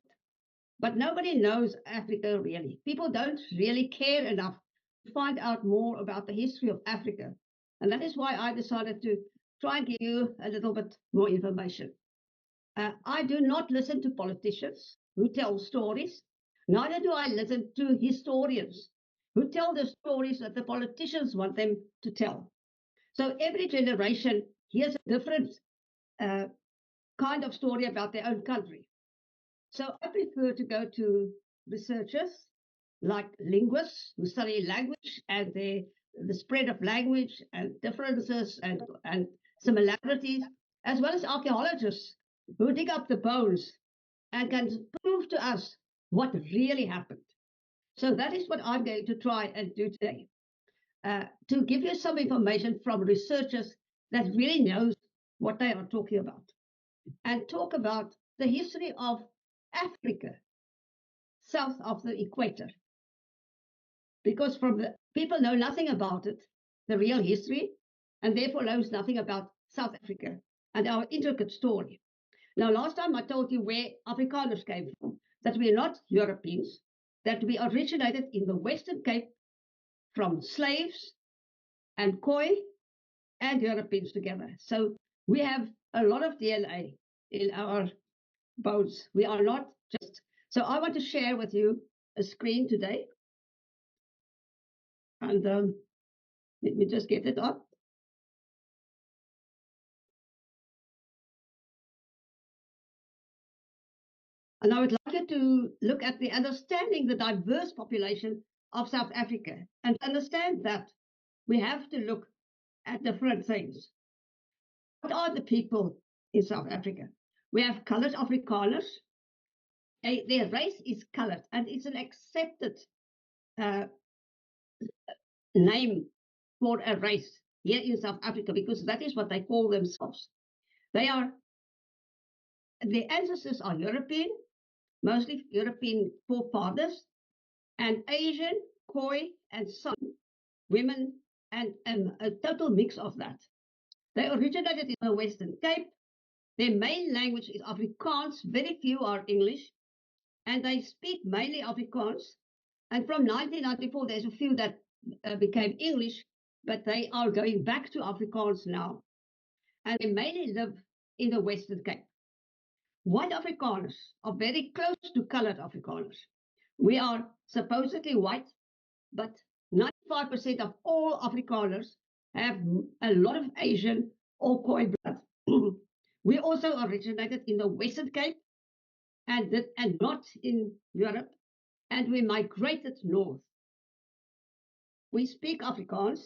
But nobody knows Africa really. People don't really care enough to find out more about the history of Africa. And that is why I decided to try and give you a little bit more information. I do not listen to politicians who tell stories. Neither do I listen to historians who tell the stories that the politicians want them to tell. So every generation hears a different kind of story about their own country. So I prefer to go to researchers like linguists who study language and the spread of language and differences and similarities, as well as archaeologists who dig up the bones and can prove to us what really happened. So that is what I'm going to try and do today, to give you some information from researchers that really knows what they are talking about, and talk about the history of Africa, south of the equator. Because people know nothing about it, the real history, and therefore knows nothing about South Africa and our intricate story. Now, last time I told you where Afrikaners came from, that we are not Europeans, that we originated in the Western Cape from slaves and Khoi and Europeans together. So we have a lot of DNA in our bones. We are not just... So I want to share with you a screen today. And let me just get it up. And I would like you to look at the understanding the diverse population of South Africa and understand that we have to look at different things. What are the people in South Africa? We have colored Afrikaners. Their race is colored, and it's an accepted name for a race here in South Africa, because that is what they call themselves. Their ancestors are European, mostly European forefathers, and Asian, Khoi, and some women, and a total mix of that. They originated in the Western Cape. Their main language is Afrikaans. Very few are English, and they speak mainly Afrikaans. And from 1994, there's a few that became English, but they are going back to Afrikaans now. And they mainly live in the Western Cape. White Afrikaners are very close to colored Afrikaners. We are supposedly white, but 95% of all Afrikaners have a lot of Asian or Khoi blood. We also originated in the Western Cape and not in Europe, and we migrated north. We speak Afrikaans,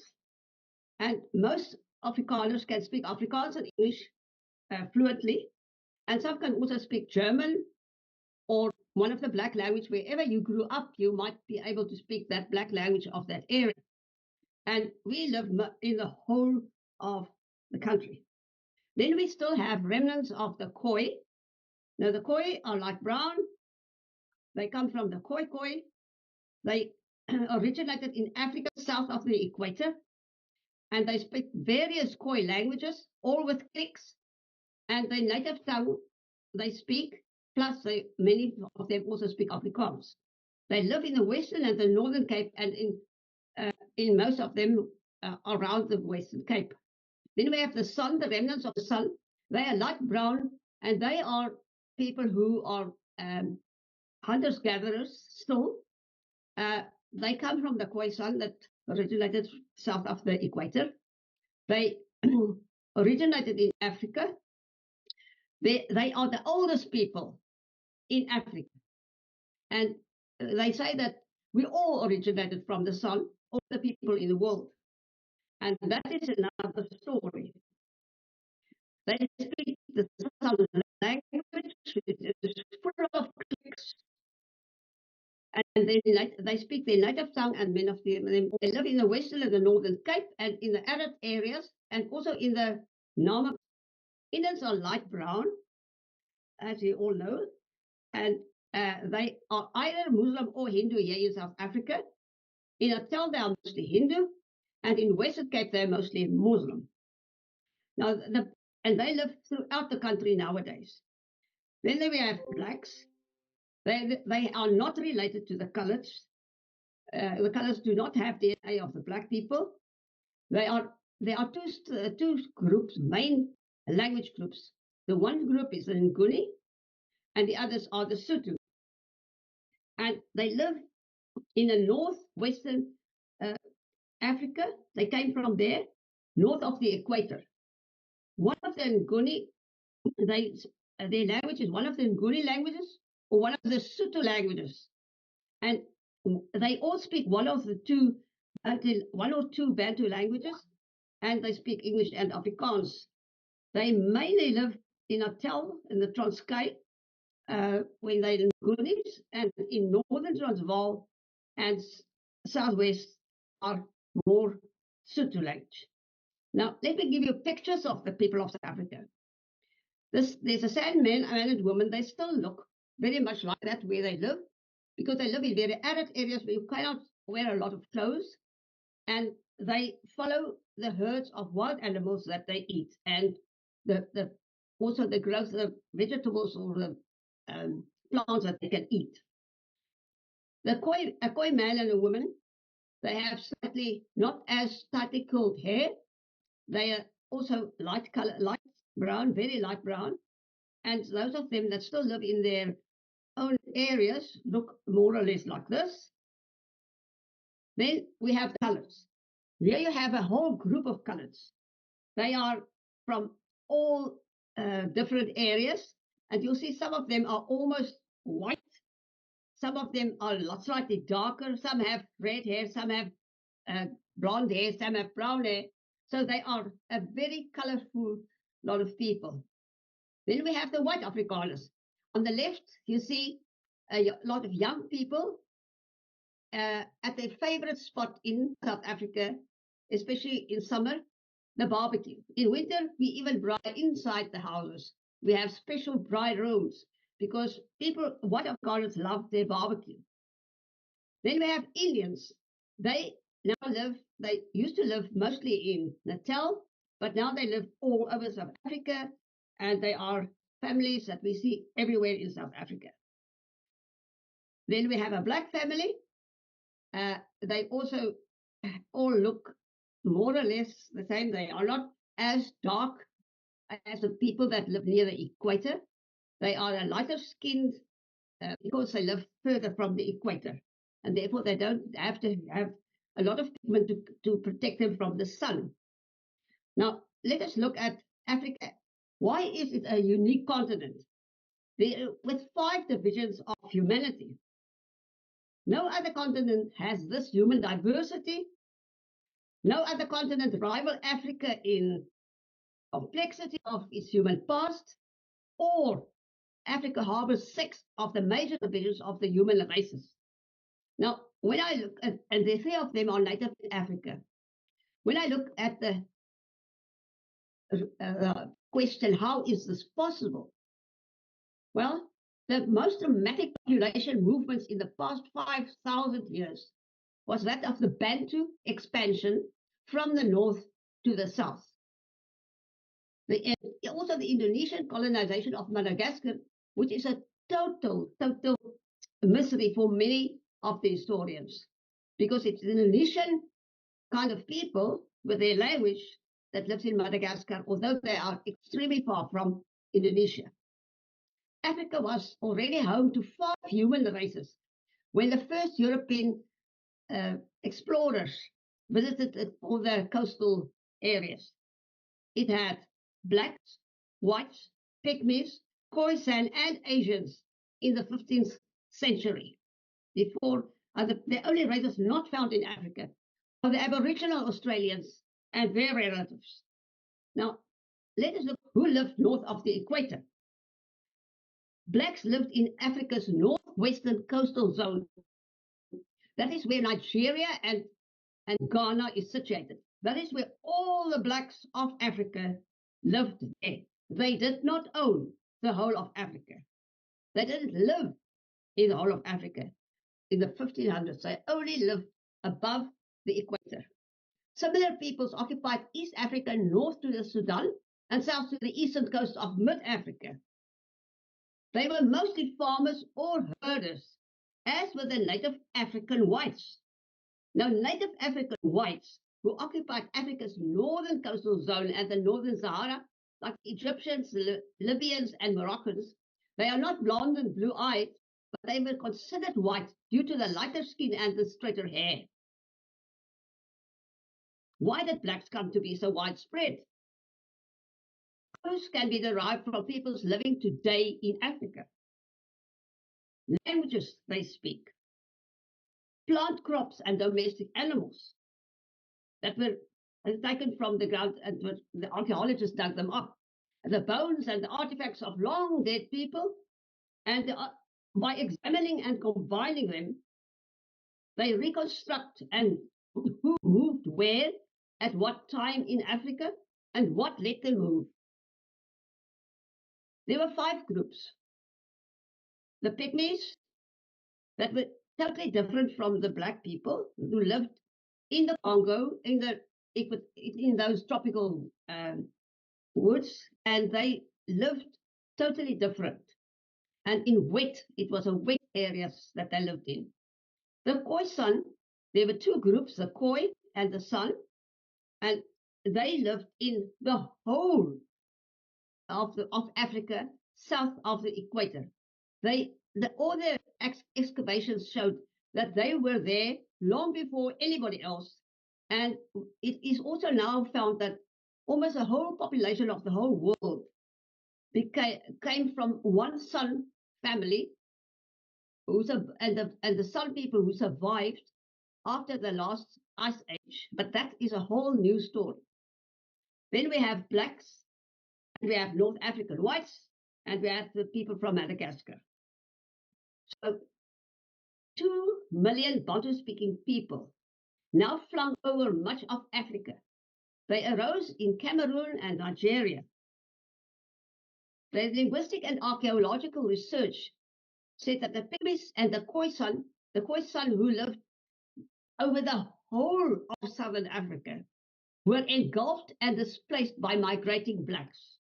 and most Afrikaners can speak Afrikaans and English fluently, and some can also speak German or one of the black language. Wherever you grew up, you might be able to speak that black language of that area. And we live in the whole of the country. Then we still have remnants of the Khoi. Now the Khoi are like brown. They come from the Khoi. They originated in Africa south of the equator, and they speak various Khoi languages, all with clicks, and the native tongue they speak, plus many of them also speak Afrikaans. They live in the Western and the Northern Cape, and in most of them around the Western Cape. Then we have the San, the remnants of the San. They are light brown, and they are people who are hunters-gatherers still. They come from the Khoisan that originated south of the equator. They originated in Africa. They are the oldest people in Africa. And they say that we all originated from the sun, all the people in the world. And that is another story. They speak the San language, which is full of clicks. And they speak their native tongue, and many of them they live in the Western and the Northern Cape and in the arid areas, and also in the Nama. Indians are light brown, as you all know, and they are either Muslim or Hindu here in South Africa. In Natal, they are mostly Hindu, and in Western Cape, they're mostly Muslim. Now, and they live throughout the country nowadays. Then we have blacks. They are not related to the colors. The colors do not have the DNA of the black people. There are two groups, main language groups. The one group is the Nguni, and the others are the Sotho. And they live in the northwestern Africa. They came from there, north of the equator. One of the Nguni, their language is one of the Nguni languages or one of the Sotho languages. And they all speak one or two Bantu languages, and they speak English and Afrikaans. They mainly live in Natal, in the Transkei, when they're in Ngunis, and in northern Transvaal and southwest are more Sotho language. Now, let me give you pictures of the people of South Africa. There's a sad man and woman. They still look very much like that where they live, because they live in very arid areas where you cannot wear a lot of clothes, and they follow the herds of wild animals that they eat, and also the growth of vegetables or the plants that they can eat. A Khoi man and a woman, they have slightly not as tightly curled hair. They are also light brown, very light brown, and those of them that still live in their own areas look more or less like this. Then we have colors. Here you have a whole group of colors. They are from all different areas, and you'll see some of them are almost white. Some of them are slightly darker. Some have red hair, some have blonde hair, some have brown hair. So they are a very colorful lot of people. Then we have the white Afrikaners. On the left, you see a lot of young people at their favorite spot in South Africa, especially in summer, the barbecue. In winter, we even braai inside the houses. We have special braai rooms because white Afrikaners love their barbecue. Then we have Indians. They used to live mostly in Natal, but now they live all over South Africa, and they are families that we see everywhere in South Africa. Then we have a black family. They also all look more or less the same. They are not as dark as the people that live near the equator. They are a lighter skinned because they live further from the equator, and therefore they don't have to have a lot of pigment to protect them from the sun. Now, let us look at Africa. Why is it a unique continent? With 5 divisions of humanity. No other continent has this human diversity. No other continent rivals Africa in complexity of its human past, or Africa harbors 6 of the major divisions of the human races. Now, when I look at, and the 3 of them are native in Africa, when I look at the question, how is this possible? Well, the most dramatic population movements in the past 5,000 years was that of the Bantu expansion from the north to the south. Also the Indonesian colonization of Madagascar, which is a total mystery for many of the historians, because it's an Indonesian kind of people with their language that lives in Madagascar, although they are extremely far from Indonesia. Africa was already home to 5 human races when the first European explorers visited all the coastal areas. It had blacks, whites, pygmies, Khoisan, and Asians in the 15th century. Before, the only races not found in Africa are the Aboriginal Australians and their relatives. Now, let us look who lived north of the equator. Blacks lived in Africa's northwestern coastal zone. That is where Nigeria and Ghana is situated. That is where all the blacks of Africa lived there. They did not own the whole of Africa. They didn't live in the whole of Africa in the 1500s. They only lived above the equator. Similar peoples occupied East Africa north to the Sudan and south to the eastern coast of mid-Africa. They were mostly farmers or herders, as were the native African whites. Now, native African whites who occupied Africa's northern coastal zone and the northern Sahara, like Egyptians, Libyans, and Moroccans, they are not blonde and blue-eyed, but they were considered white due to the lighter skin and the straighter hair. Why did blacks come to be so widespread? Those can be derived from peoples living today in Africa. Languages they speak, plant crops and domestic animals that were taken from the ground and the archaeologists dug them up. The bones and the artifacts of long dead people, and by examining and combining them, they reconstruct and who moved where, at what time in Africa, and what let them move. There were 5 groups. The pygmies, that were totally different from the black people who lived in the Congo, in those tropical woods, and they lived totally different. And it was a wet areas that they lived in. The Khoisan, there were 2 groups, the Khoi and the San, and they lived in the whole of Africa, south of the equator. All their excavations showed that they were there long before anybody else. And it is also now found that almost the whole population of the whole world came from one San family, and the San people who survived after the last ice age. But that is a whole new story. Then we have blacks, and we have North African whites, and we have the people from Madagascar. So 2 million Bantu-speaking people now flung over much of Africa. They arose in Cameroon and Nigeria. The linguistic and archaeological research said that the Pygmies and the Khoisan who lived over the whole of southern Africa, were engulfed and displaced by migrating blacks.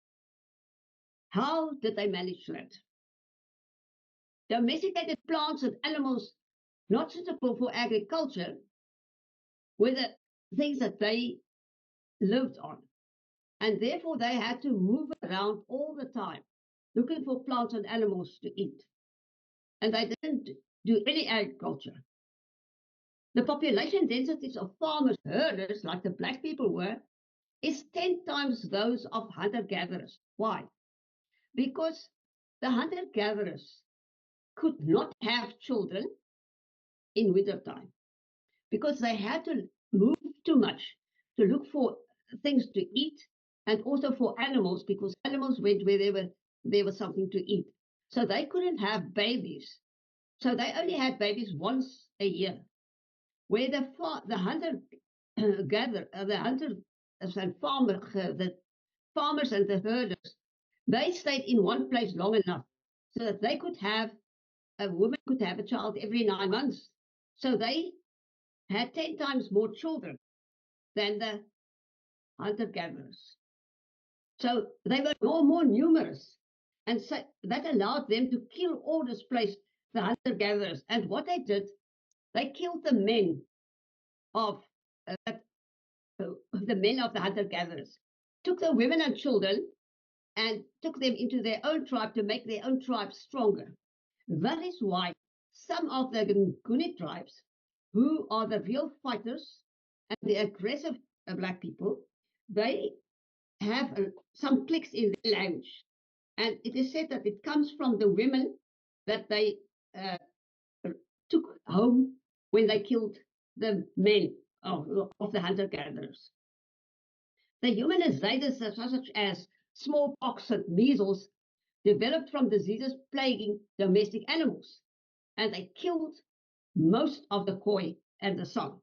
How did they manage that? Domesticated plants and animals not suitable for agriculture were the things that they lived on. And therefore they had to move around all the time, looking for plants and animals to eat. And they didn't do any agriculture. The population densities of farmers, herders, like the black people were, is 10 times those of hunter-gatherers. Why? Because the hunter-gatherers could not have children in wintertime, because they had to move too much to look for things to eat, and also for animals, because animals went where there was something to eat. So they couldn't have babies. So they only had babies once a year. Where the hunter-gatherer, the hunters and the farmers and the herders, they stayed in one place long enough so that they could have, a woman could have a child every 9 months. So they had 10 times more children than the hunter-gatherers. So they were more numerous. And so that allowed them to kill or displace the hunter-gatherers. And what they did, They killed the men of the hunter-gatherers, took the women and children, and took them into their own tribe to make their own tribe stronger. That is why some of the Nguni tribes, who are the real fighters and the aggressive black people, they have some cliques in their language. And it is said that it comes from the women that they took home when they killed the men of the hunter-gatherers. The human diseases such as smallpox and measles developed from diseases plaguing domestic animals, and they killed most of the koi and the song.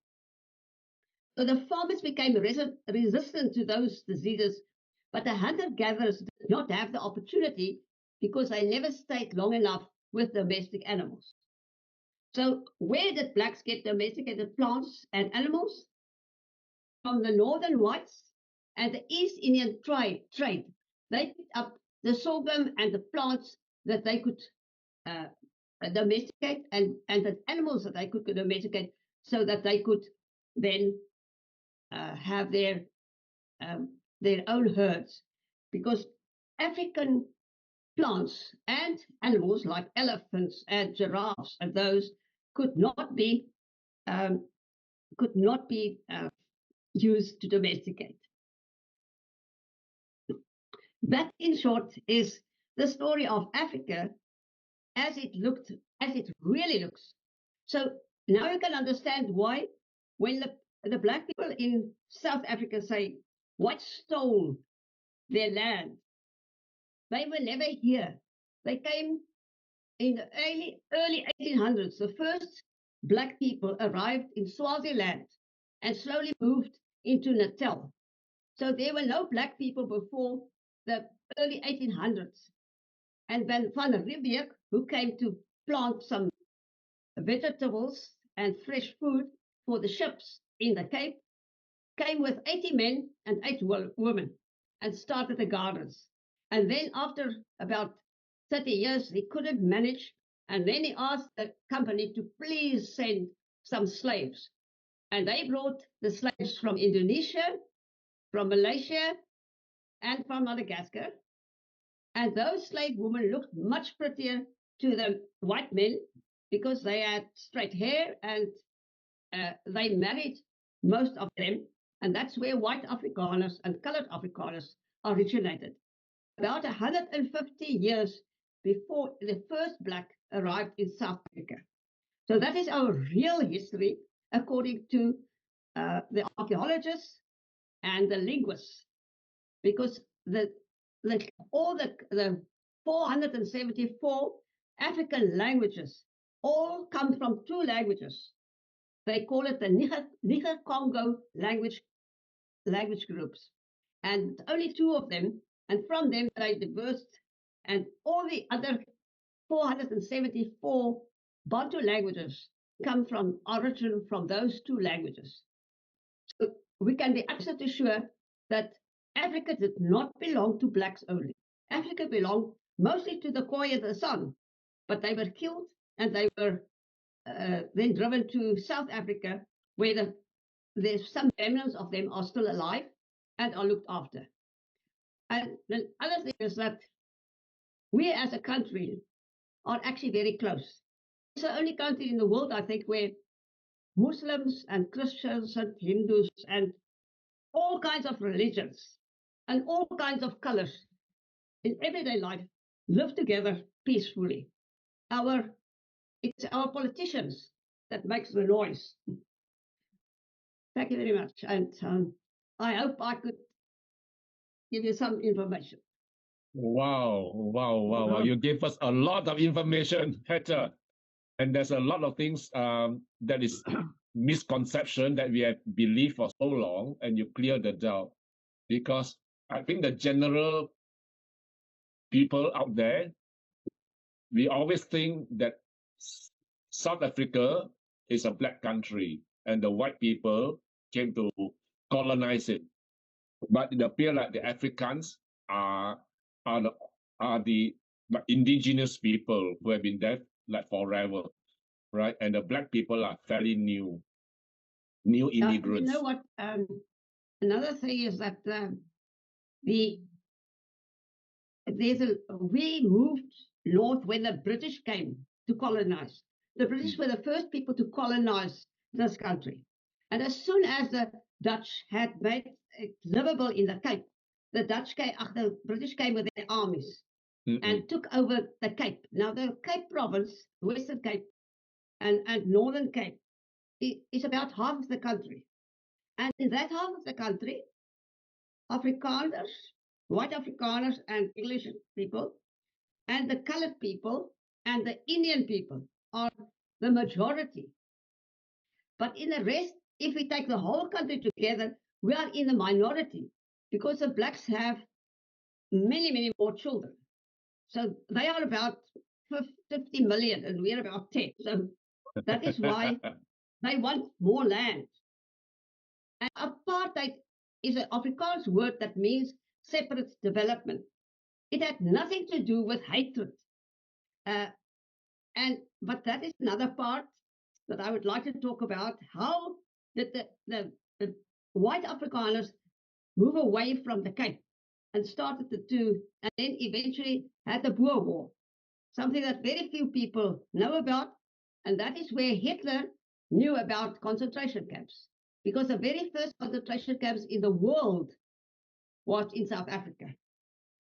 So the farmers became resistant to those diseases, but the hunter-gatherers did not have the opportunity because they never stayed long enough with domestic animals. So where did blacks get domesticated plants and animals? From the northern whites and the East Indian trade. They picked up the sorghum and the plants that they could domesticate and the animals that they could domesticate so that they could then have their own herds. Because African plants and animals like elephants and giraffes and those could not be used to domesticate. That, in short, is the story of Africa as it really looks. So now you can understand why when the black people in South Africa say whites stole their land, they were never here. They came in the early 1800s. The first black people arrived in Swaziland and slowly moved into Natal. So there were no black people before the early 1800s. And when Van Riebeeck, who came to plant some vegetables and fresh food for the ships in the Cape, came with 80 men and 8 women and started the gardens. And then after about 30 years, he couldn't manage. And then he asked the company to please send some slaves. And they brought the slaves from Indonesia, from Malaysia, and from Madagascar. And those slave women looked much prettier to the white men because they had straight hair and they married most of them. And that's where white Afrikaners and colored Afrikaners originated. About 150 years before the first black arrived in South Africa. So that is our real history, according to the archaeologists and the linguists, because all the 474 African languages all come from 2 languages. They call it the Niger-Congo language groups, and only 2 of them, and from them they diverged, and all the other 474 Bantu languages come from origin from those 2 languages. So we can be absolutely sure that Africa did not belong to blacks only. Africa belonged mostly to the Khoi and the San, but they were killed and they were then driven to South Africa, where there's some remnants of them are still alive and are looked after. And the other thing is that we as a country are actually very close. It's the only country in the world, I think, where Muslims and Christians and Hindus and all kinds of religions and all kinds of colors in everyday life live together peacefully. It's our politicians that makes the noise. Thank you very much. And I hope I could give you some information.
Wow. You gave us a lot of information, Hector. And there's a lot of things that is misconception that we have believed for so long, and you clear the doubt. Because I think the general people out there, we always think that South Africa is a black country and the white people came to colonize it. But it appears like the Africans are the indigenous people who have been there like forever. right? And the black people are fairly new
You
immigrants.
know what? Another thing is that we moved north when the British came to colonize. The British were the first people to colonize this country. And as soon as the Dutch had made it livable in the Cape, the British came with their armies and took over the Cape. Now, the Cape province, Western Cape and Northern Cape, is about half of the country. And in that half of the country, Afrikaners, white Afrikaners and English people, and the colored people and the Indian people are the majority. But in the rest, if we take the whole country together, we are in the minority because the blacks have many, many more children. So they are about 50 million and we're about 10. So that is why they want more land. And apartheid is an Afrikaans word that means separate development. It had nothing to do with hatred. But that is another part that I would like to talk about. How did the white Afrikaners move away from the Cape and started and then eventually had the Boer War, something that very few people know about, and that is where Hitler knew about concentration camps, because the very first concentration camps in the world was in South Africa.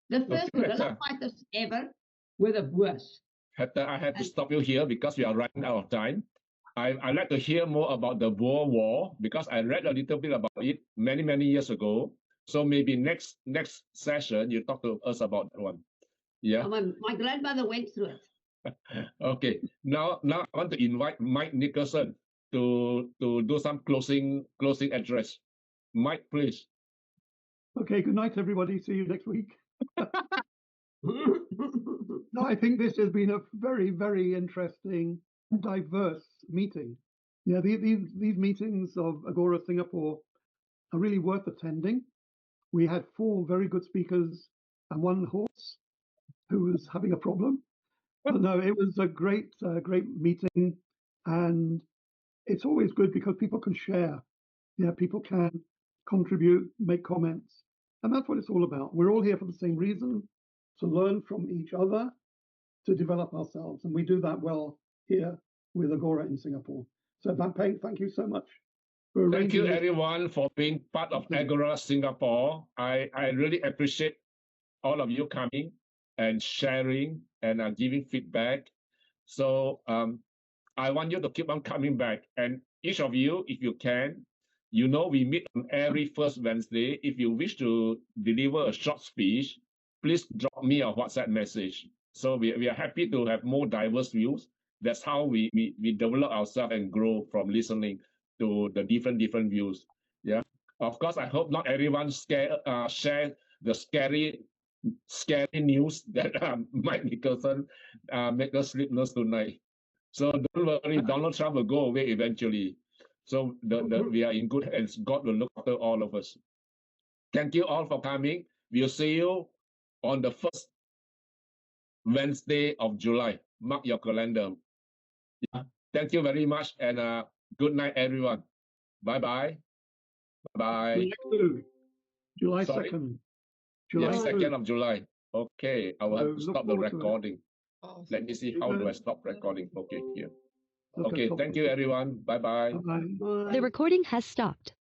The first guerrilla fighters ever were the Boers.
I had to stop you here because we are running out of time. I'd like to hear more about the Boer War because I read a little bit about it many years ago. So maybe next session you talk to us about that one. Yeah.
My grandmother went through it.
Okay. Now I want to invite Mike Nicholson to do some closing address. Mike, please.
Okay. Good night, everybody. See you next week. No, I think this has been a very interesting, diverse meeting. Yeah, these meetings of Agora Singapore are really worth attending. We had 4 very good speakers and 1 horse who was having a problem. But no, it was a great meeting, and it's always good because people can share. Yeah, people can contribute, make comments, and that's what it's all about. We're all here for the same reason, to learn from each other, to develop ourselves, and we do that well here with Agora in Singapore. So Van Peng, thank you so much for arranging.
Thank you everyone for being part of Agora Singapore. I really appreciate all of you coming and sharing and giving feedback. So I want you to keep on coming back, and each of you, if you can, we meet on every first Wednesday. If you wish to deliver a short speech, please drop me a WhatsApp message. So we are happy to have more diverse views. That's how we develop ourselves and grow from listening to the different views. Yeah. Of course, I hope not everyone share the scary news that Mike Nicholson make us sleepless tonight. So don't worry, Donald Trump will go away eventually. So we are in good hands. God will look after all of us. Thank you all for coming. We'll see you on the first Wednesday of July. Mark your calendar. Yeah. Thank you very much, and good night, everyone. Bye-bye. Bye-bye.
July 2nd.
July 2nd of July. Okay, I will have to stop the recording. Let me see, how do I stop recording? Okay, here. Okay, thank you, everyone. Bye-bye.
The recording has stopped.